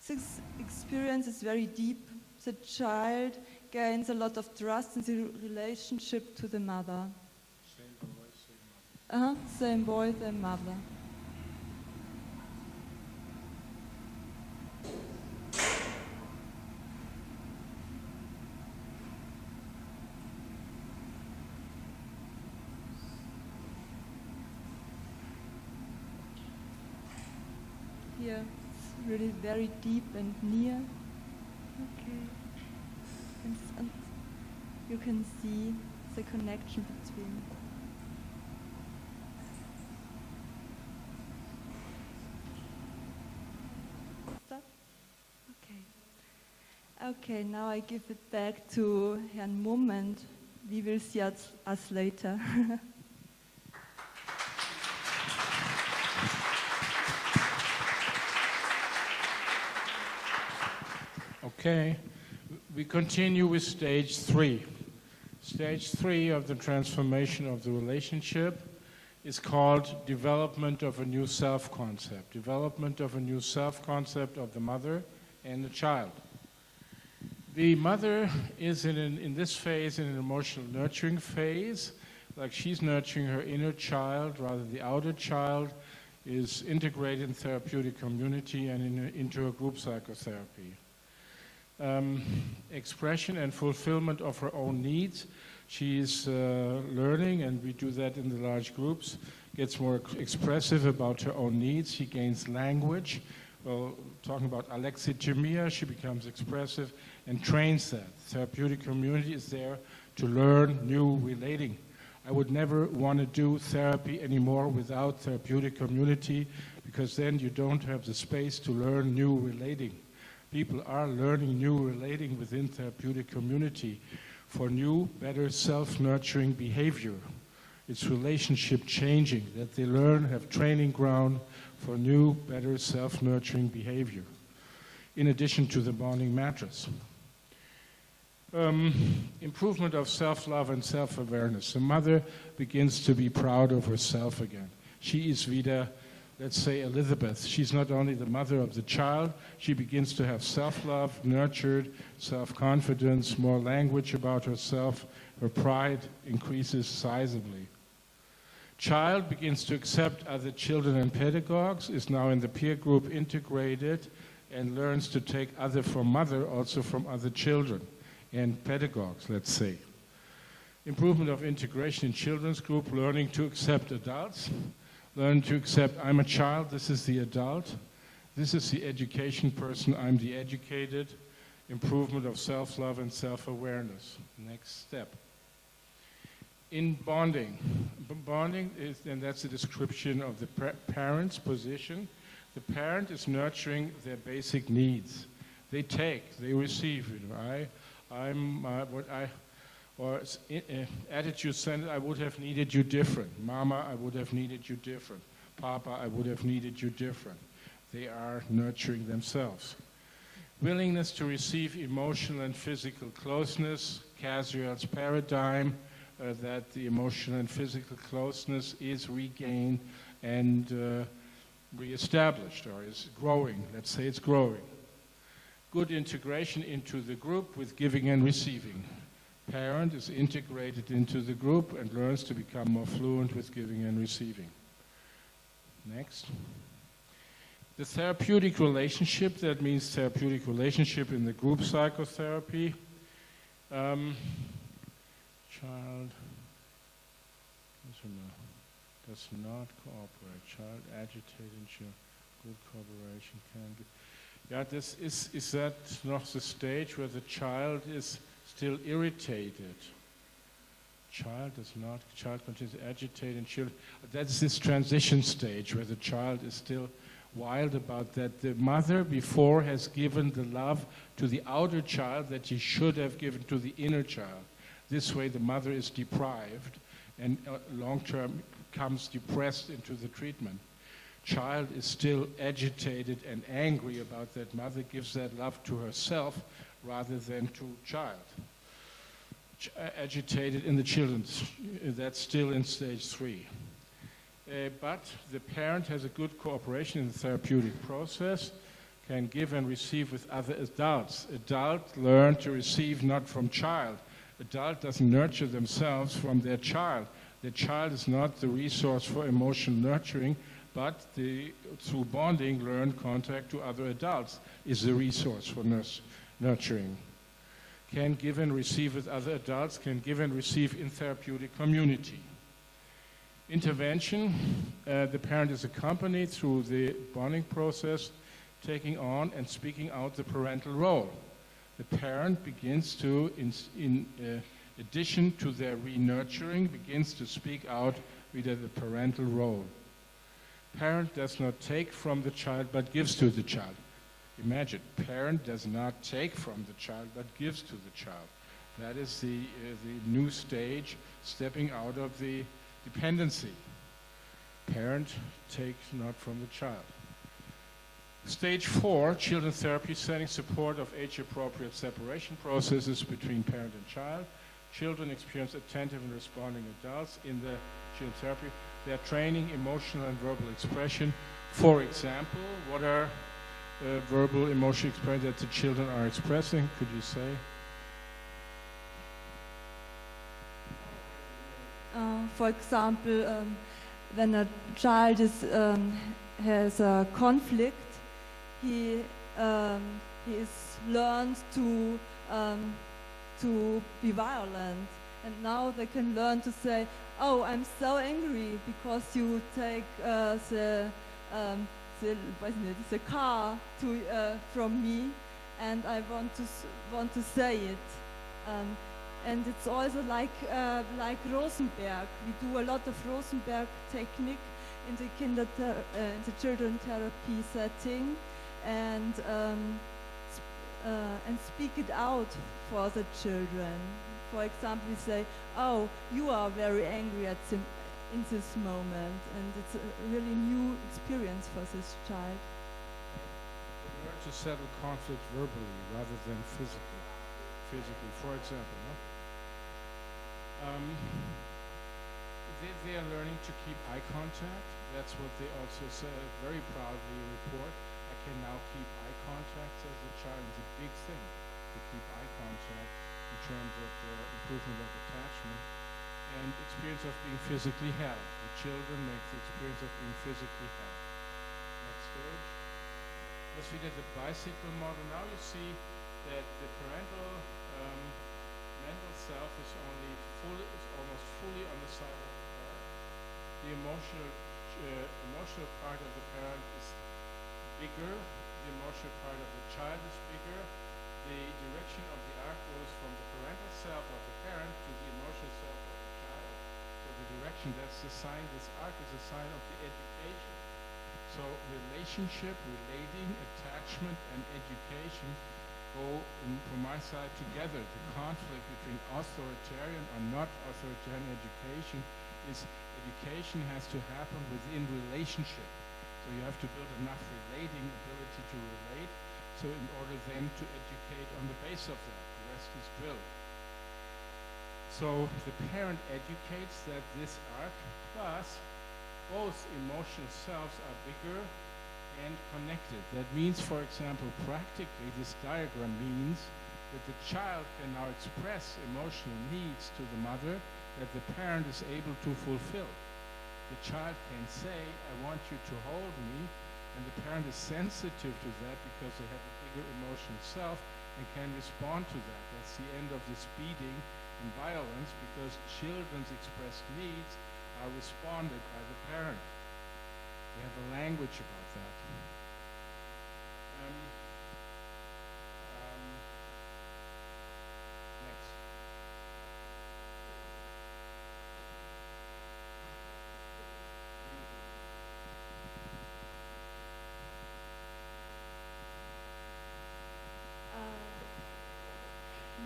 This experience is very deep. The child gains a lot of trust in the relationship to the mother. Same boy, same mother. here. It's really very deep and near. Okay. And you can see the connection between. Stop. Okay. Okay, now I give it back to Herrn Mumm, and we will see us later. Okay, we continue with stage 3. Stage 3 of the transformation of the relationship is called development of a new self-concept. Development of a new self-concept of the mother and the child. The mother is in this phase in an emotional nurturing phase, like she's nurturing her inner child, rather the outer child is integrated in therapeutic community and into a group psychotherapy. Expression and fulfillment of her own needs. She is learning, and we do that in the large groups, gets more expressive about her own needs. She gains language. Well, talking about alexithymia, she becomes expressive and trains that. Therapeutic community is there to learn new relating. I would never want to do therapy anymore without therapeutic community, because then you don't have the space to learn new relating. People are learning new relating within therapeutic community for new, better self-nurturing behavior. It's relationship changing, that they learn, have training ground for new, better self-nurturing behavior, in addition to the bonding mattress. Improvement of self-love and self-awareness. The mother begins to be proud of herself again. She is wieder, let's say, Elizabeth. She's not only the mother of the child, she begins to have self-love, nurtured, self-confidence, more language about herself. Her pride increases sizably. Child begins to accept other children and pedagogues, is now in the peer group integrated, and learns to take other from mother, also from other children and pedagogues, let's say. Improvement of integration in children's group, learning to accept adults, learn to accept I'm a child, this is the adult, this is the education person, I'm the educated. Improvement of self-love and self-awareness. Next step. In bonding. Bonding is, and that's a description of the parent's position. The parent is nurturing their basic needs. They take, they receive. You know, attitude centered, I would have needed you different. Mama, I would have needed you different. Papa, I would have needed you different. They are nurturing themselves. Willingness to receive emotional and physical closeness. Casual's paradigm, that the emotional and physical closeness is regained and reestablished, or is growing. Let's say it's growing. Good integration into the group with giving and receiving. Parent is integrated into the group and learns to become more fluent with giving and receiving. Next. The therapeutic relationship, that means therapeutic relationship in the group psychotherapy. Child does not cooperate. Child agitated, good cooperation can be. Yeah, this is that not the stage where the child is still irritated? Child continues agitated and children. That's this transition stage where the child is still wild about that. The mother before has given the love to the outer child that she should have given to the inner child. This way the mother is deprived and long-term comes depressed into the treatment. Child is still agitated and angry about that mother, gives that love to herself rather than to child. Agitated in the children, that's still in stage 3. But the parent has a good cooperation in the therapeutic process, can give and receive with other adults. Adults learn to receive not from child. Adult doesn't nurture themselves from their child. The child is not the resource for emotional nurturing, but through bonding, learn contact to other adults is the resource for nurturing. Can give and receive with other adults, can give and receive in therapeutic community. Intervention, the parent is accompanied through the bonding process, taking on and speaking out the parental role. The parent begins to, in addition to their re-nurturing, begins to speak out with the parental role. Parent does not take from the child but gives to the child. Imagine, parent does not take from the child but gives to the child. That is the new stage, stepping out of the dependency. Parent takes not from the child. Stage 4, children's therapy setting support of age-appropriate separation processes between parent and child. Children experience attentive and responding adults in the children's therapy. They are training emotional and verbal expression. For example, what are verbal emotional expressions that the children are expressing? Could you say? For example, when a child has a conflict, he learns to be violent, and now they can learn to say, "Oh, I'm so angry because you take the car from me, and I want to say it." And it's also like Rosenberg. We do a lot of Rosenberg technique in the children therapy setting, and speak it out for the children. For example, we say, "Oh, you are very angry in this moment," and it's a really new experience for this child. Learn to settle conflict verbally rather than physically. For example, no? They are learning to keep eye contact. That's what they also say, very proudly report. I can now keep eye contact as a child. It's a big thing to keep eye contact in terms of the improvement of attachment and experience of being physically held. The children make the experience of being physically held. Next stage. Let's look at the bicycle model. Now you see that the parental mental self is almost fully on the side of the parent. The emotional part of the parent is bigger. The emotional part of the child is bigger. The direction of the arc goes from the parental self of the parent to the emotional self of the child. So the direction, that's the sign. This arc is a sign of the education. So relationship, relating, attachment, and education go, from my side, together. The conflict between authoritarian or not authoritarian education is education has to happen within relationship. So you have to build enough relating ability to relate, so in order then to educate on the base of that. The rest is drilled. So the parent educates that this arc, plus both emotional selves are bigger and connected. That means, for example, practically, this diagram means that the child can now express emotional needs to the mother that the parent is able to fulfill. The child can say, "I want you to hold me," and the parent is sensitive to that because they have a bigger emotional self and can respond to that. That's the end of this beating and violence, because children's expressed needs are responded by the parent. We have a language about that. Next.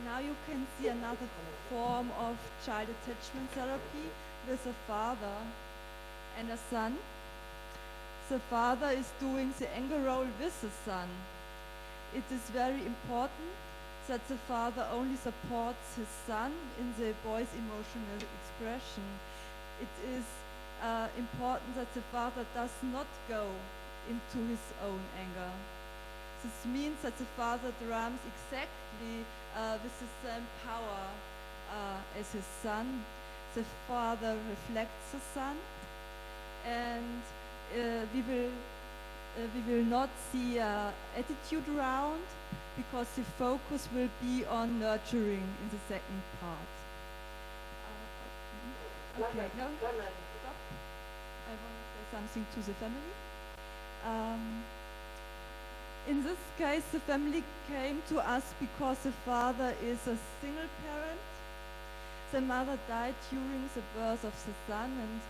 Now you can see another form of child attachment therapy with a father and a son. The father is doing the anger role with the son. It is very important that the father only supports his son in the boy's emotional expression. It is important that the father does not go into his own anger. This means that the father drums exactly with the same power as his son. The father reflects the son, and we will not see attitude round, because the focus will be on nurturing in the second part. Okay, no? Stop. I want to say something to the family. In this case, the family came to us because the father is a single parent. The mother died during the birth of the son, and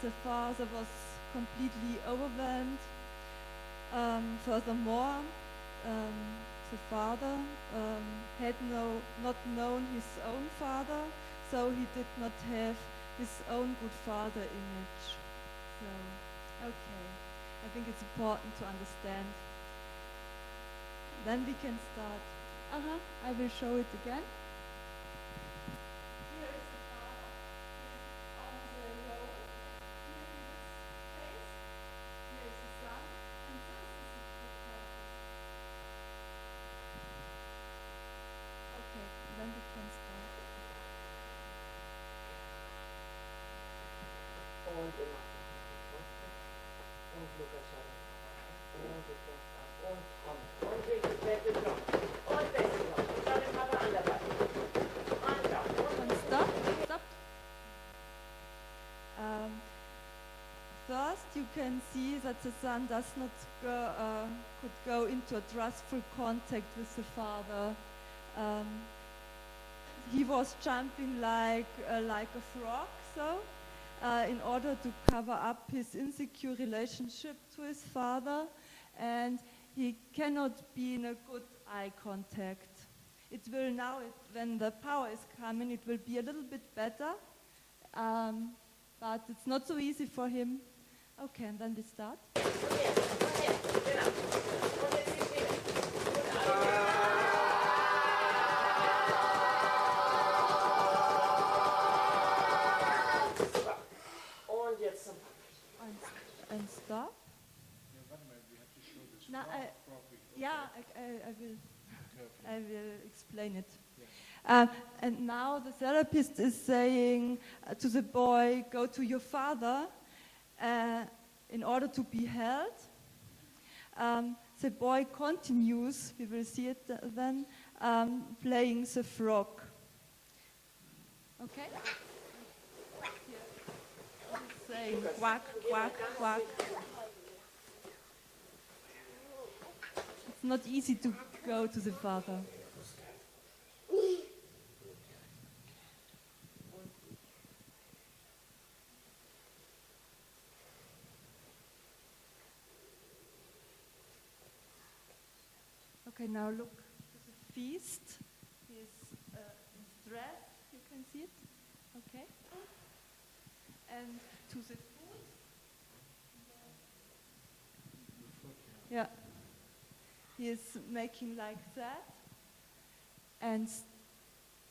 the father was completely overwhelmed. Furthermore, the father had not known his own father, so he did not have his own good father image. So, okay, I think it's important to understand. Then we can start. I will show it again. Here is the father. He is on the road. Here in this case. Here is the son. And this is the good purpose. Okay, then we can start. Und immer und Lukas schaut und du fängst an und komm und richtig beste Drum und beste Drum. Schau den Papa an dabei. Und Drum And stop. Stop. First, you can see that the son does not could go into a trustful contact with the father. He was jumping like a frog, so in order to cover up his insecure relationship to his father, and he cannot be in a good eye contact. It will now, when the power is coming, it will be a little bit better, but it's not so easy for him. Okay, and then we start. und jetzt, genau. Und jetzt geht's wieder. Super. Und jetzt zum Papa. And stop. Yeah, wait a minute, we have to show this No, frog we Yeah, I will. carefully. I will explain it. And now the therapist is saying to the boy, go to your father in order to be held. The boy continues, we will see it then, playing the frog. Okay? He's saying quack, quack, quack. It's not easy to go to the father. Okay, now look to the feast. He's in stress, you can see it. Okay. And to the food. Yeah. He is making like that. And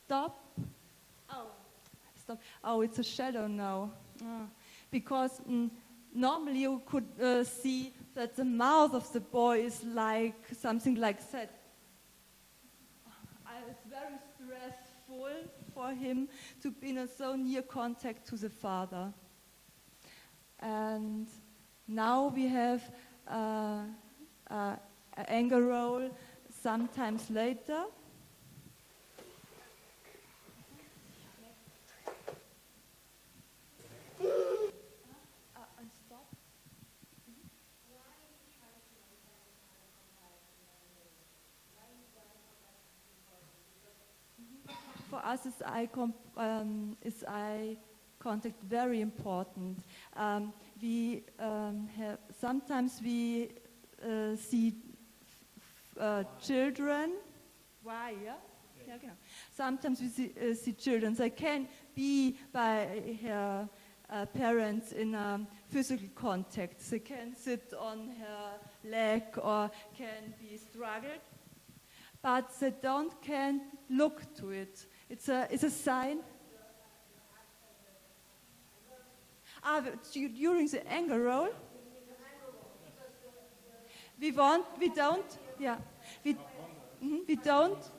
stop. Oh, stop. Oh, it's a shadow now. Because normally you could see that the mouth of the boy is like something like that. It's very stressful for him to be in a so near contact to the father. And now we have an anger roll sometimes later. And stop. For us is eye contact very important. We have sometimes we see children. Why? Yeah. Yeah, genau. Sometimes we see children. They can be by her parents in physical contact. They can sit on her leg or can be struggled, but they can't look to it. It's a sign. During the anger roll, we don't,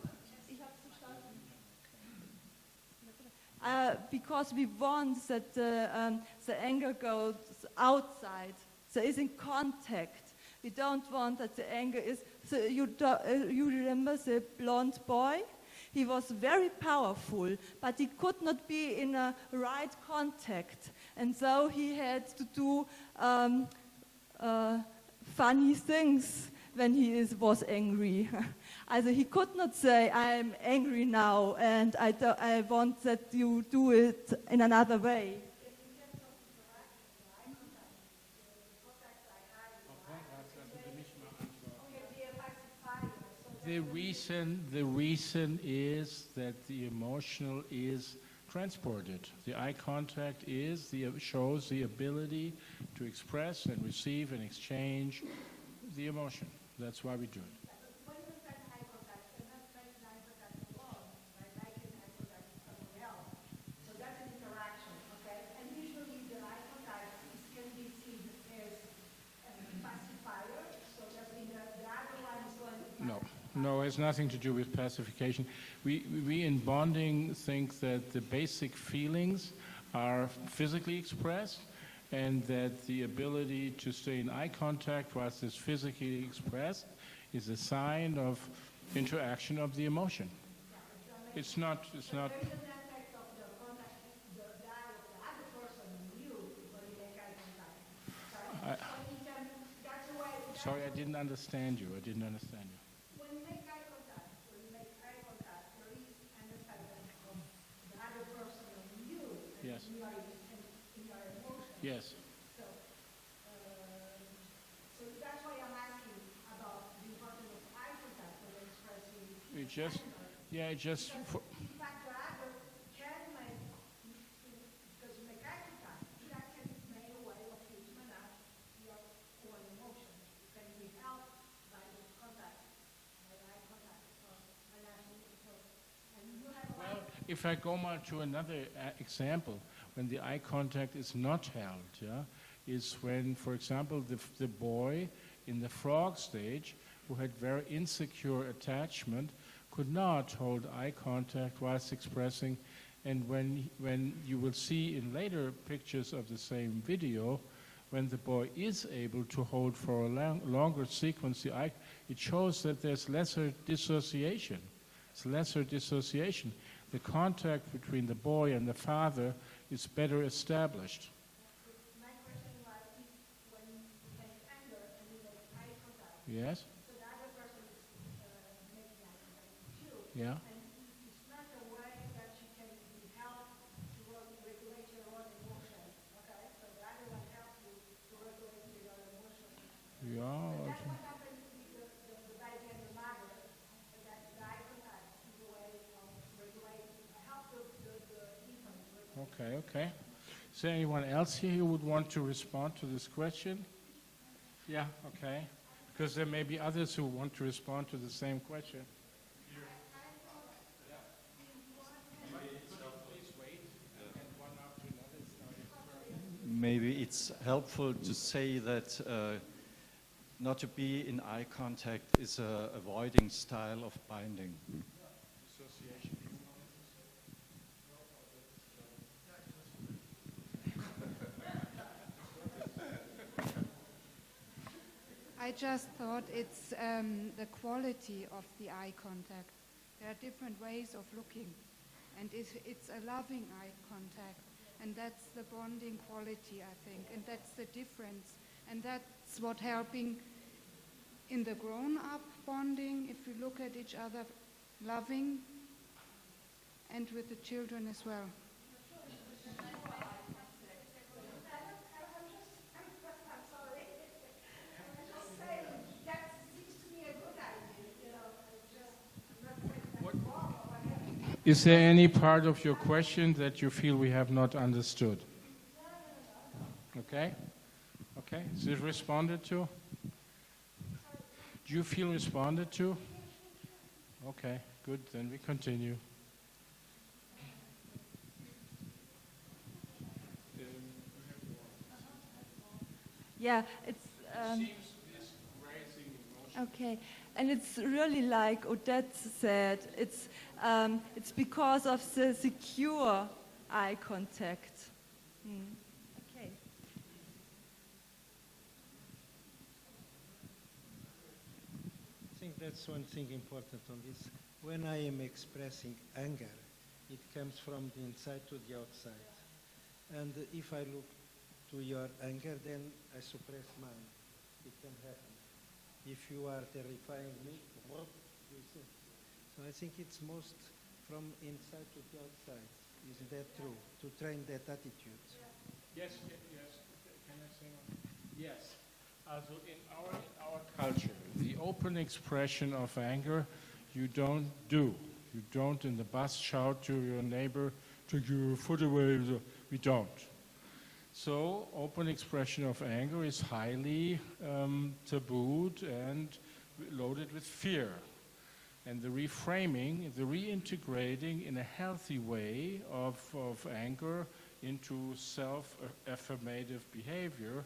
because we want that the anger goes outside, so is in contact. We don't want that the anger is. So you remember the blonde boy? He was very powerful, but he could not be in a right contact. And so he had to do funny things when he was angry. Also he could not say, I'm angry now and I want that you do it in another way. The reason is that the emotional is transported. The eye contact shows the ability to express and receive and exchange the emotion. That's why we do it. When you make eye contact, you're not making eye contact alone, right? Making eye contact with somebody else. So that's an interaction, okay? And usually the eye contact can be seen as a pacifier, so that means that the other one is going to No, it has nothing to do with pacification. We in bonding think that the basic feelings are physically expressed and that the ability to stay in eye contact whilst it's physically expressed is a sign of interaction of the emotion. It's not. There is an effect of the contact, the eye of the other person on you when you make eye contact. That's the way. Sorry, I didn't understand you. When you make eye contact, there is an effect of the other person on you. And Yes. You are in your emotion. Yes. So, so that's why I'm asking about the importance of eye contact when expressing. It just. Yeah, it just. In fact, the other can make, because you make eye contact, that can make a way of filtering out your own emotion. You can be helped by the contact, by eye contact. And you have a Well, if I go on to another example, when the eye contact is not held, is when, for example, the boy in the frog stage who had very insecure attachment could not hold eye contact whilst expressing, and when you will see in later pictures of the same video, when the boy is able to hold for a longer sequence the eye, it shows that there's lesser dissociation. It's lesser dissociation. The contact between the boy and the father is better established. My question was, when you make anger and you make eye contact, Yes? so the other person is making eye contact with you, Yeah? and it's not a way that you can be helped to regulate your own emotion, okay? So the other one helps you to regulate your own emotion. Yeah. That's what happens with the baby and the mother, that the eye contact is a way of regulating, help the infant regulate. Okay. Is there anyone else here who would want to respond to this question? Yeah, okay. Because there may be others who want to respond to the same question. Maybe it's helpful to say that not to be in eye contact is a avoiding style of binding. I just thought it's the quality of the eye contact. There are different ways of looking, and it's a loving eye contact, and that's the bonding quality, I think, and that's the difference, and that's what helping in the grown-up bonding, if we look at each other loving, and with the children as well. Is there any part of your question that you feel we have not understood? Okay? Okay. Is it responded to? Do you feel responded to? Okay, good. Then we continue. Yeah, it's okay, and it's really like Odette said. It's because of the secure eye contact. Okay. I think that's one thing important on this. when I am expressing anger, it comes from the inside to the outside. And if I look to your anger, then I suppress mine. It can happen. If you are terrifying me, what you say? So I think it's most from inside to the outside. Isn't that true? To train that attitude. Yes, yes. Can I say one? Yes. Also in our culture, the open expression of anger, you don't do. You don't in the bus shout to your neighbor, take your foot away. We don't. So open expression of anger is highly tabooed and loaded with fear. And the reframing, the reintegrating in a healthy way of anger into self-affirmative behavior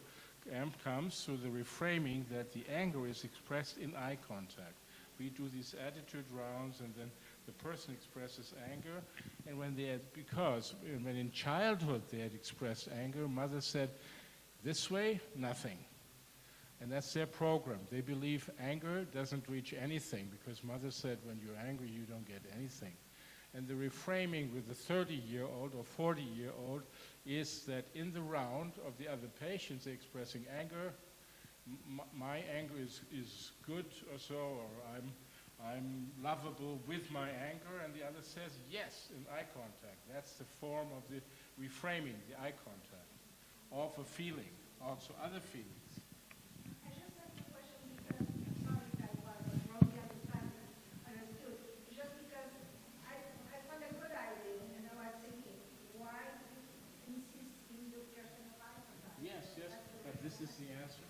comes through the reframing that the anger is expressed in eye contact. We do these attitude rounds, and then the person expresses anger. And when when in childhood they had expressed anger, mother said, this way, nothing. And that's their program. They believe anger doesn't reach anything because mother said when you're angry, you don't get anything. And the reframing with the 30-year-old or 40-year-old is that in the round of the other patients, they're expressing anger. My anger is good or so, or I'm lovable with my anger, and the other says yes in eye contact. That's the form of the reframing, the eye contact, of a feeling, also other feelings. I just have a question because, sorry if I was wrongly understood. Just because I found a good idea, and I was thinking, why insist in the person of eye contact? Yes, yes, but this is the answer.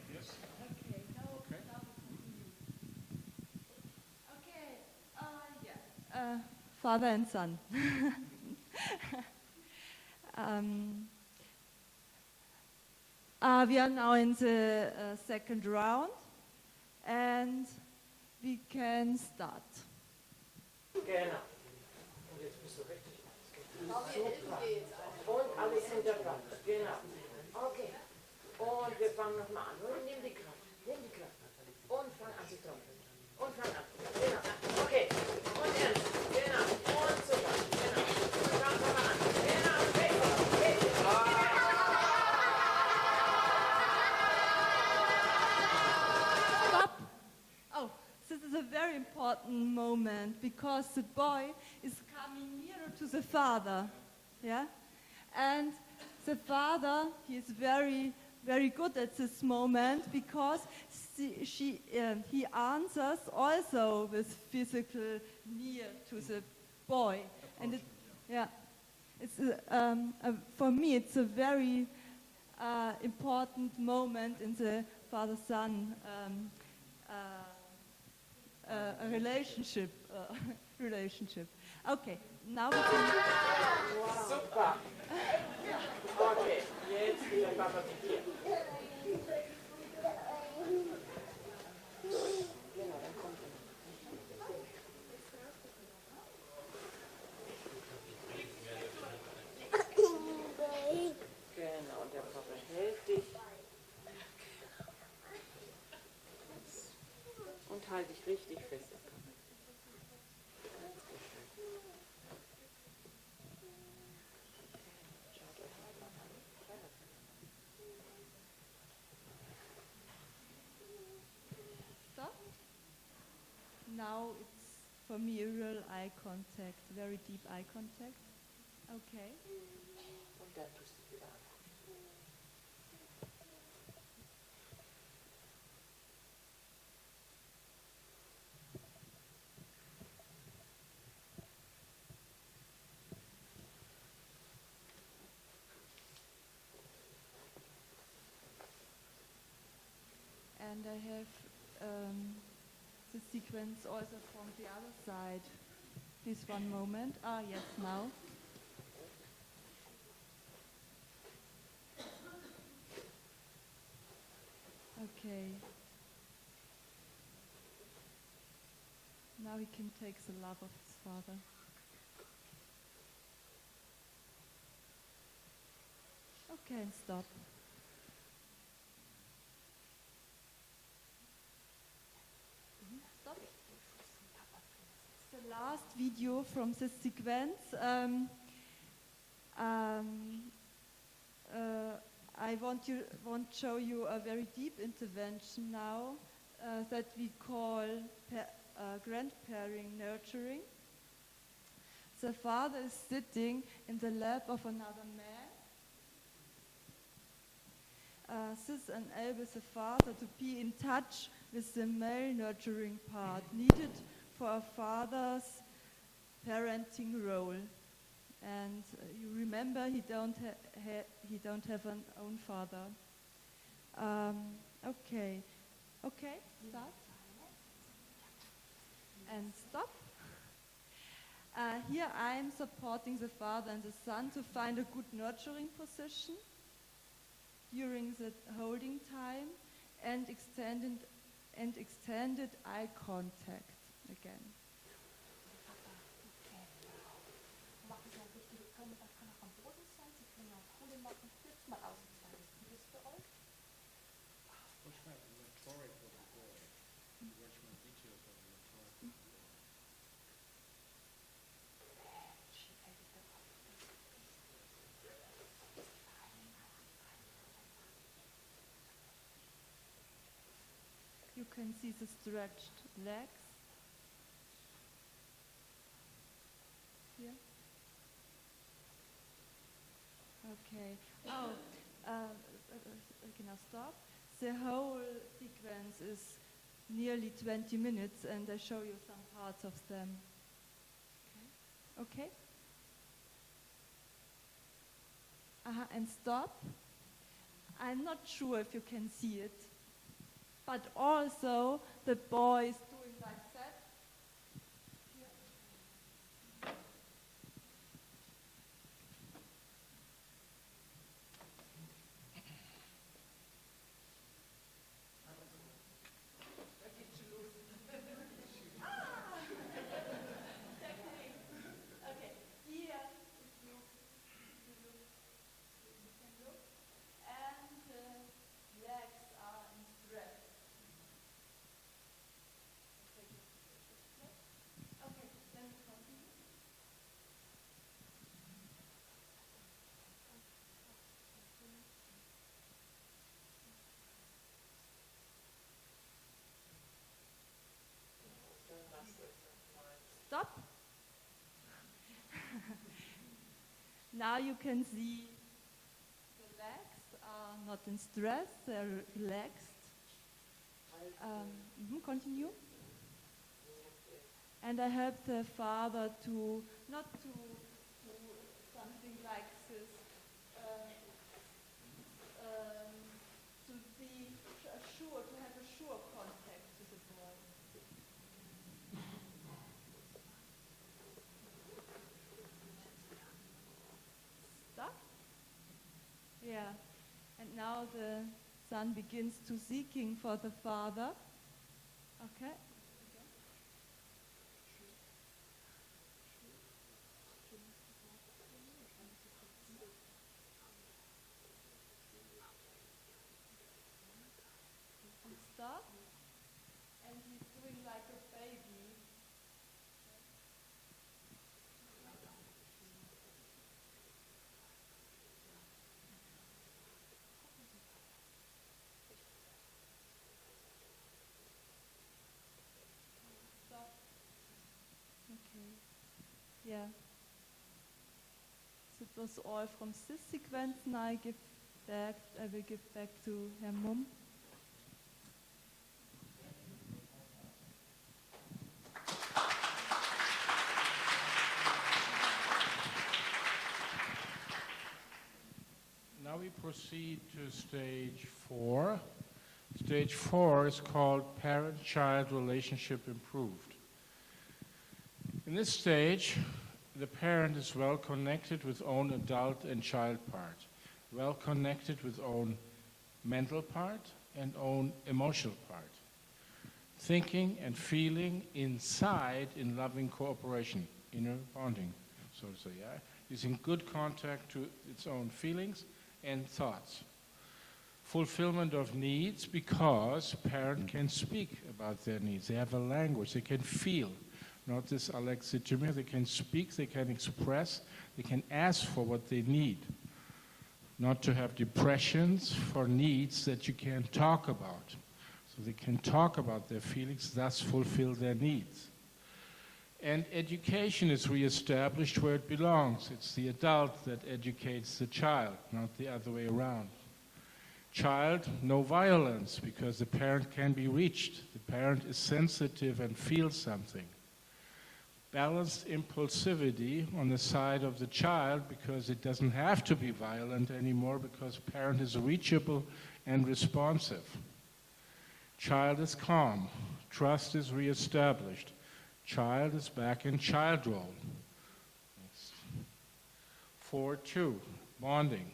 Yes? Okay, now, Okay. now we continue. Okay, yeah. Father and son. We are now in the second round, and we can start. Genau. Und jetzt bist du richtig. Super. Und alles hinter Platz. Genau. Okay. Und wir fangen nochmal an. Und nimm die Kraft. Nimm die Kraft. Und fang an zu trommeln. Und fang an. Genau. Okay. Und ernst. Genau. Und super. Genau. Und dann fangen wir an. Genau. Okay. Okay. Stop! Oh, this is a very important moment because the boy is coming nearer to the father, yeah? And the father, he is very, very good at this moment because he answers also with physical near to the boy. And it, yeah, it's for me, it's a very important moment in the father-son relationship. Relationship. Okay, now we can. Super. Okay. Jetzt geht der Papa mit dir. Genau, dann kommt er. Genau, und der Papa hält dich. Und halt dich richtig fest. Schaut euch das mal an. Stop. Now it's for me a real eye contact, very deep eye contact. Okay. Und dann tust du es wieder an. And I have the sequence also from the other side. Please one moment. Ah, yes, now. Okay. Now he can take the love of his father. Okay, and stop. Stop. last video from this sequence. I want show you a very deep intervention now that we call grandparenting nurturing. The father is sitting in the lap of another man. This enables the father to be in touch with the male nurturing part needed for a father's parenting role. And you remember he don't have an own father. Okay, start. And stop. Here I am supporting the father and the son to find a good nurturing position during the holding time and extended eye contact again. Machen Sie ein bisschen, kann auch am Boden sein, Sie können auch Kohle machen, jetzt mal ausgezahlt. Ist das für euch? What's my rhetoric for the boy? Watch my details of the rhetoric. You can see the stretched legs. Here. Okay. Okay, now stop. The whole sequence is nearly 20 minutes, and I show you some parts of them. Okay? And stop. I'm not sure if you can see it, but also the boy is doing like that. Okay, here, if you can look, and the legs are in stretch. Okay, then we continue. Stop. Now you can see the legs are not in stress, they're relaxed. Continue. And I help the father to not to do something like this, to be sure, to have a sure contact with the boy. Stop. Yeah. And now the son begins to seeking for the father. Okay. And stop. And he's doing like a baby. Stop. Okay. Yeah. That was all from this sequence. Now I will give back to Herr Mumm. Now we proceed to stage 4. Stage 4 is called Parent-Child Relationship Improved. In this stage, the parent is well connected with own adult and child part, well connected with own mental part and own emotional part, thinking and feeling inside in loving cooperation, inner bonding, so to say, yeah? Is in good contact to its own feelings and thoughts. Fulfillment of needs because parent can speak about their needs. They have a language, they can feel. not this alexithymia. They can speak, they can express, they can ask for what they need. Not to have depressions for needs that you can't talk about. So they can talk about their feelings, thus fulfill their needs. And education is reestablished where it belongs. It's the adult that educates the child, not the other way around. Child, no violence, because the parent can be reached. The parent is sensitive and feels something. Balanced impulsivity on the side of the child, because it doesn't have to be violent anymore, because parent is reachable and responsive. Child is calm. Trust is reestablished. Child is back in child role. 4-2, bonding.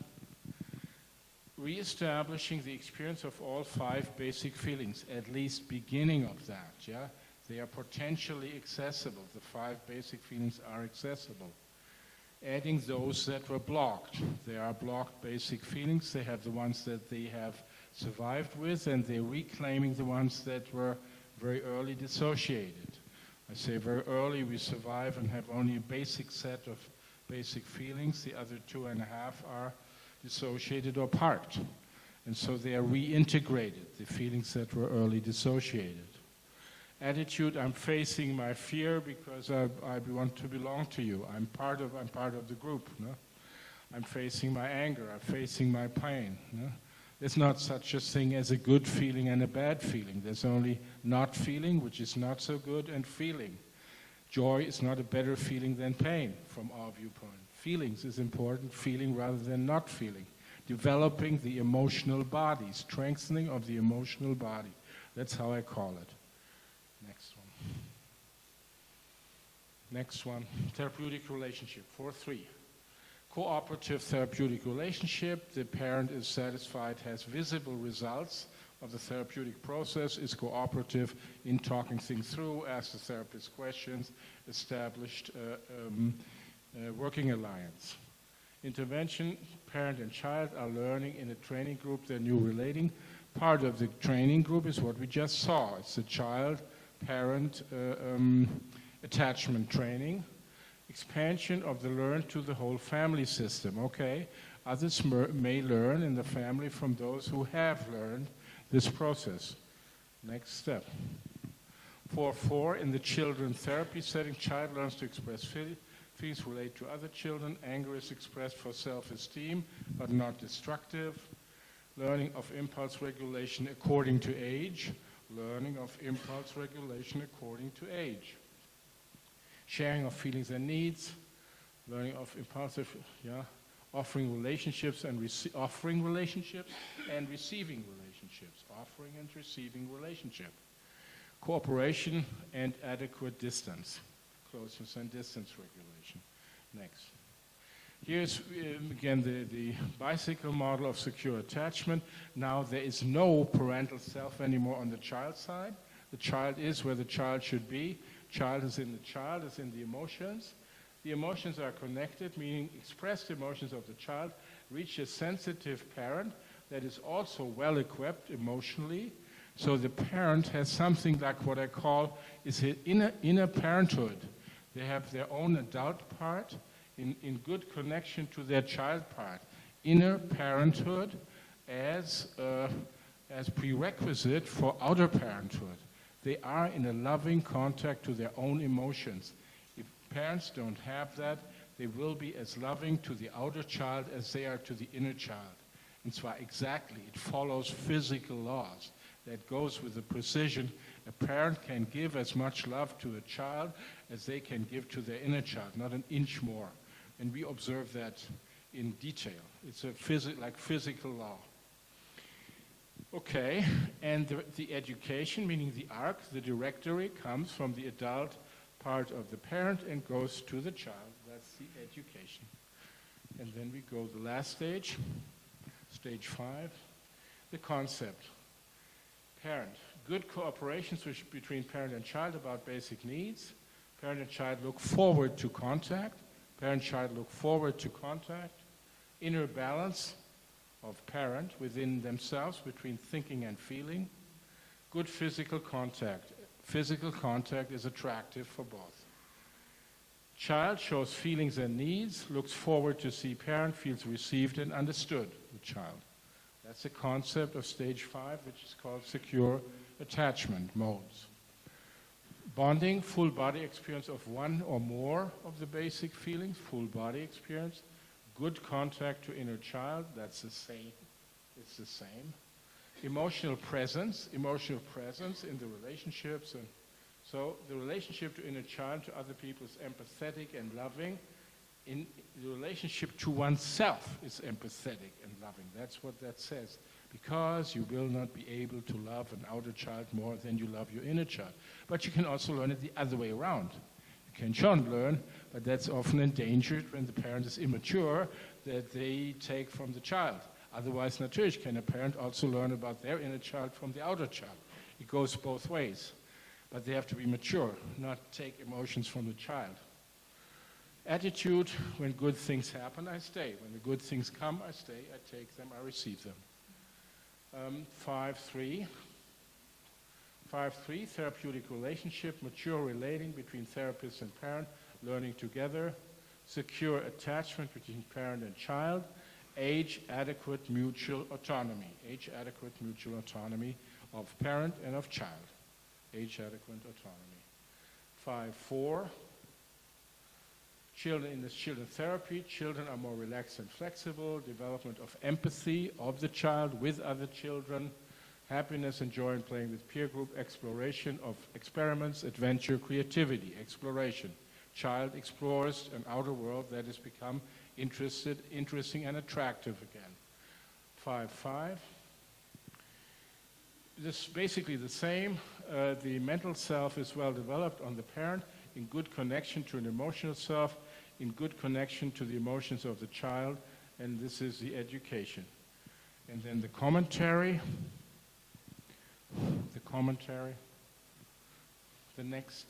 Reestablishing the experience of all 5 basic feelings, at least beginning of that, yeah? They are potentially accessible. The 5 basic feelings are accessible. Adding those that were blocked. There are blocked basic feelings. They have the ones that they have survived with, and they're reclaiming the ones that were very early dissociated. I say very early we survive and have only a basic set of basic feelings. The other 2.5 are dissociated or parked. And so they are reintegrated, the feelings that were early dissociated. Attitude, I'm facing my fear because I want to belong to you. I'm part of the group. No? I'm facing my anger. I'm facing my pain. No? There's not such a thing as a good feeling and a bad feeling. There's only not feeling, which is not so good, and feeling. Joy is not a better feeling than pain from our viewpoint. Feelings is important, feeling rather than not feeling. Developing the emotional body, strengthening of the emotional body. That's how I call it. Next one, therapeutic relationship, 4-3. Cooperative therapeutic relationship, the parent is satisfied, has visible results of the therapeutic process, is cooperative in talking things through, asks the therapist questions, established working alliance. Intervention, parent and child are learning in a training group their new relating. Part of the training group is what we just saw. It's the child-parent attachment training. Expansion of the learn to the whole family system. Okay, others may learn in the family from those who have learned this process. Next step. 4-4, in the children therapy setting, child learns to express feelings relate to other children. Anger is expressed for self-esteem, but not destructive. Learning of impulse regulation according to age. Learning of impulse regulation according to age. Sharing of feelings and needs. Learning of impulsive, offering relationships and offering relationships and receiving relationships. Offering and receiving relationship. Cooperation and adequate distance. Closeness and distance regulation. Next. Here's again the bicycle model of secure attachment. Now there is no parental self anymore on the child side. The child is where the child should be. Child is in the child, is in the emotions. The emotions are connected, meaning expressed emotions of the child reach a sensitive parent that is also well equipped emotionally. So the parent has something like what I call is an inner parenthood. They have their own adult part in good connection to their child part. Inner parenthood as prerequisite for outer parenthood. They are in a loving contact to their own emotions. If parents don't have that, they will be as loving to the outer child as they are to the inner child. And so exactly, it follows physical laws. That goes with the precision. A parent can give as much love to a child as they can give to their inner child, not an inch more. And we observe that in detail. It's a physical law. Okay, and the education, meaning the arc, the directory, comes from the adult part of the parent and goes to the child. That's the education. And then we go the last stage, stage 5, the concept. Parent, good cooperation between parent and child about basic needs. Parent and child look forward to contact. Parent and child look forward to contact. Inner balance of parent within themselves between thinking and feeling. Good physical contact. Physical contact is attractive for both. Child shows feelings and needs, looks forward to see parent, feels received and understood the child. That's the concept of stage 5, which is called secure attachment modes. Bonding, full body experience of one or more of the basic feelings, full body experience. Good contact to inner child, that's the same. It's the same. Emotional presence in the relationships. And so the relationship to inner child, to other people is empathetic and loving. In the relationship to oneself is empathetic and loving. That's what that says. Because you will not be able to love an outer child more than you love your inner child. But you can also learn it the other way around. You can schon learn, but that's often endangered when the parent is immature, that they take from the child. Otherwise, natürlich can a parent also learn about their inner child from the outer child. It goes both ways. But they have to be mature, not take emotions from the child. Attitude, when good things happen, I stay. When the good things come, I stay. I take them, I receive them. 5-3, therapeutic relationship, mature relating between therapist and parent, learning together, secure attachment between parent and child, age-adequate mutual autonomy of parent and of child, age-adequate autonomy. 5-4, children in this children therapy, children are more relaxed and flexible, development of empathy of the child with other children, happiness and joy in playing with peer group, exploration of experiments, adventure, creativity, exploration. Child explores an outer world that has become interesting and attractive again. 5-5. This is basically the same. The mental self is well developed on the parent, in good connection to an emotional self, in good connection to the emotions of the child, and this is the education. And then the commentary, the next.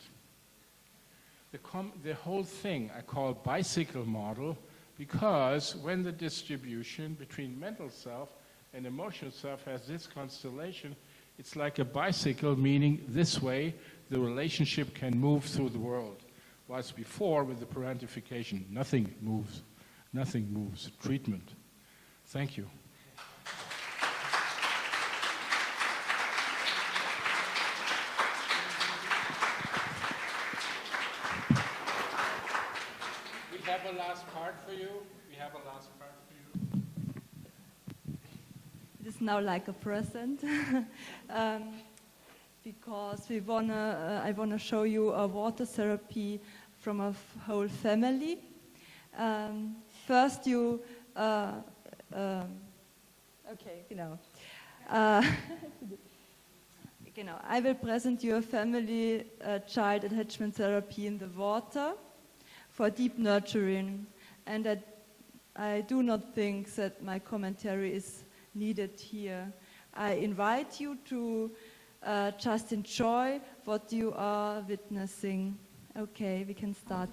The whole thing I call bicycle model, because when the distribution between mental self and emotional self has this constellation, it's like a bicycle, meaning this way the relationship can move through the world. Whilst before, with the parentification, nothing moves. Treatment. Thank you. We have a last part for you. It is now like a present. Because I wanna show you a water therapy from a whole family. First, I will present you a family child attachment therapy in the water for deep nurturing, and I do not think that my commentary is needed here. I invite you to just enjoy what you are witnessing. Okay, we can start.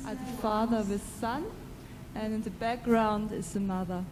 The father with son, and in the background is the mother.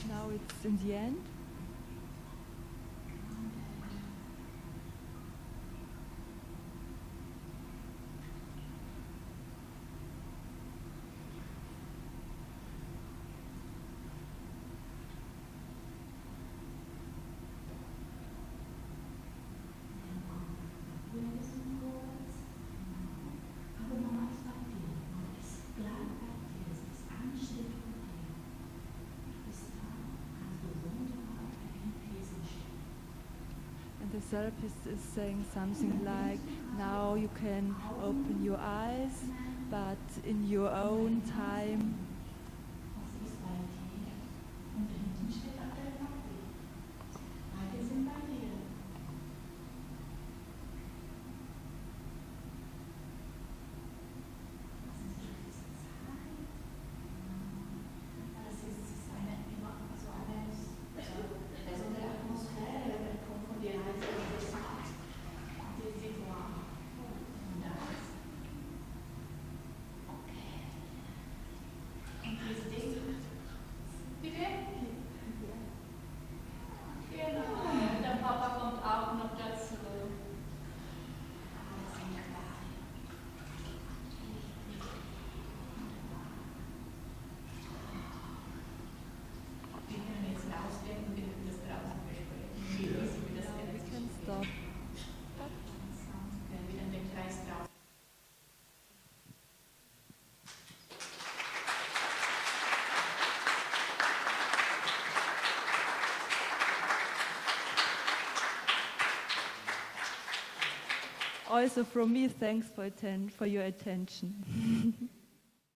Now it's in the end. the therapist is saying something like, now you can open your eyes, but in your own time. Also from me, thanks for your attention.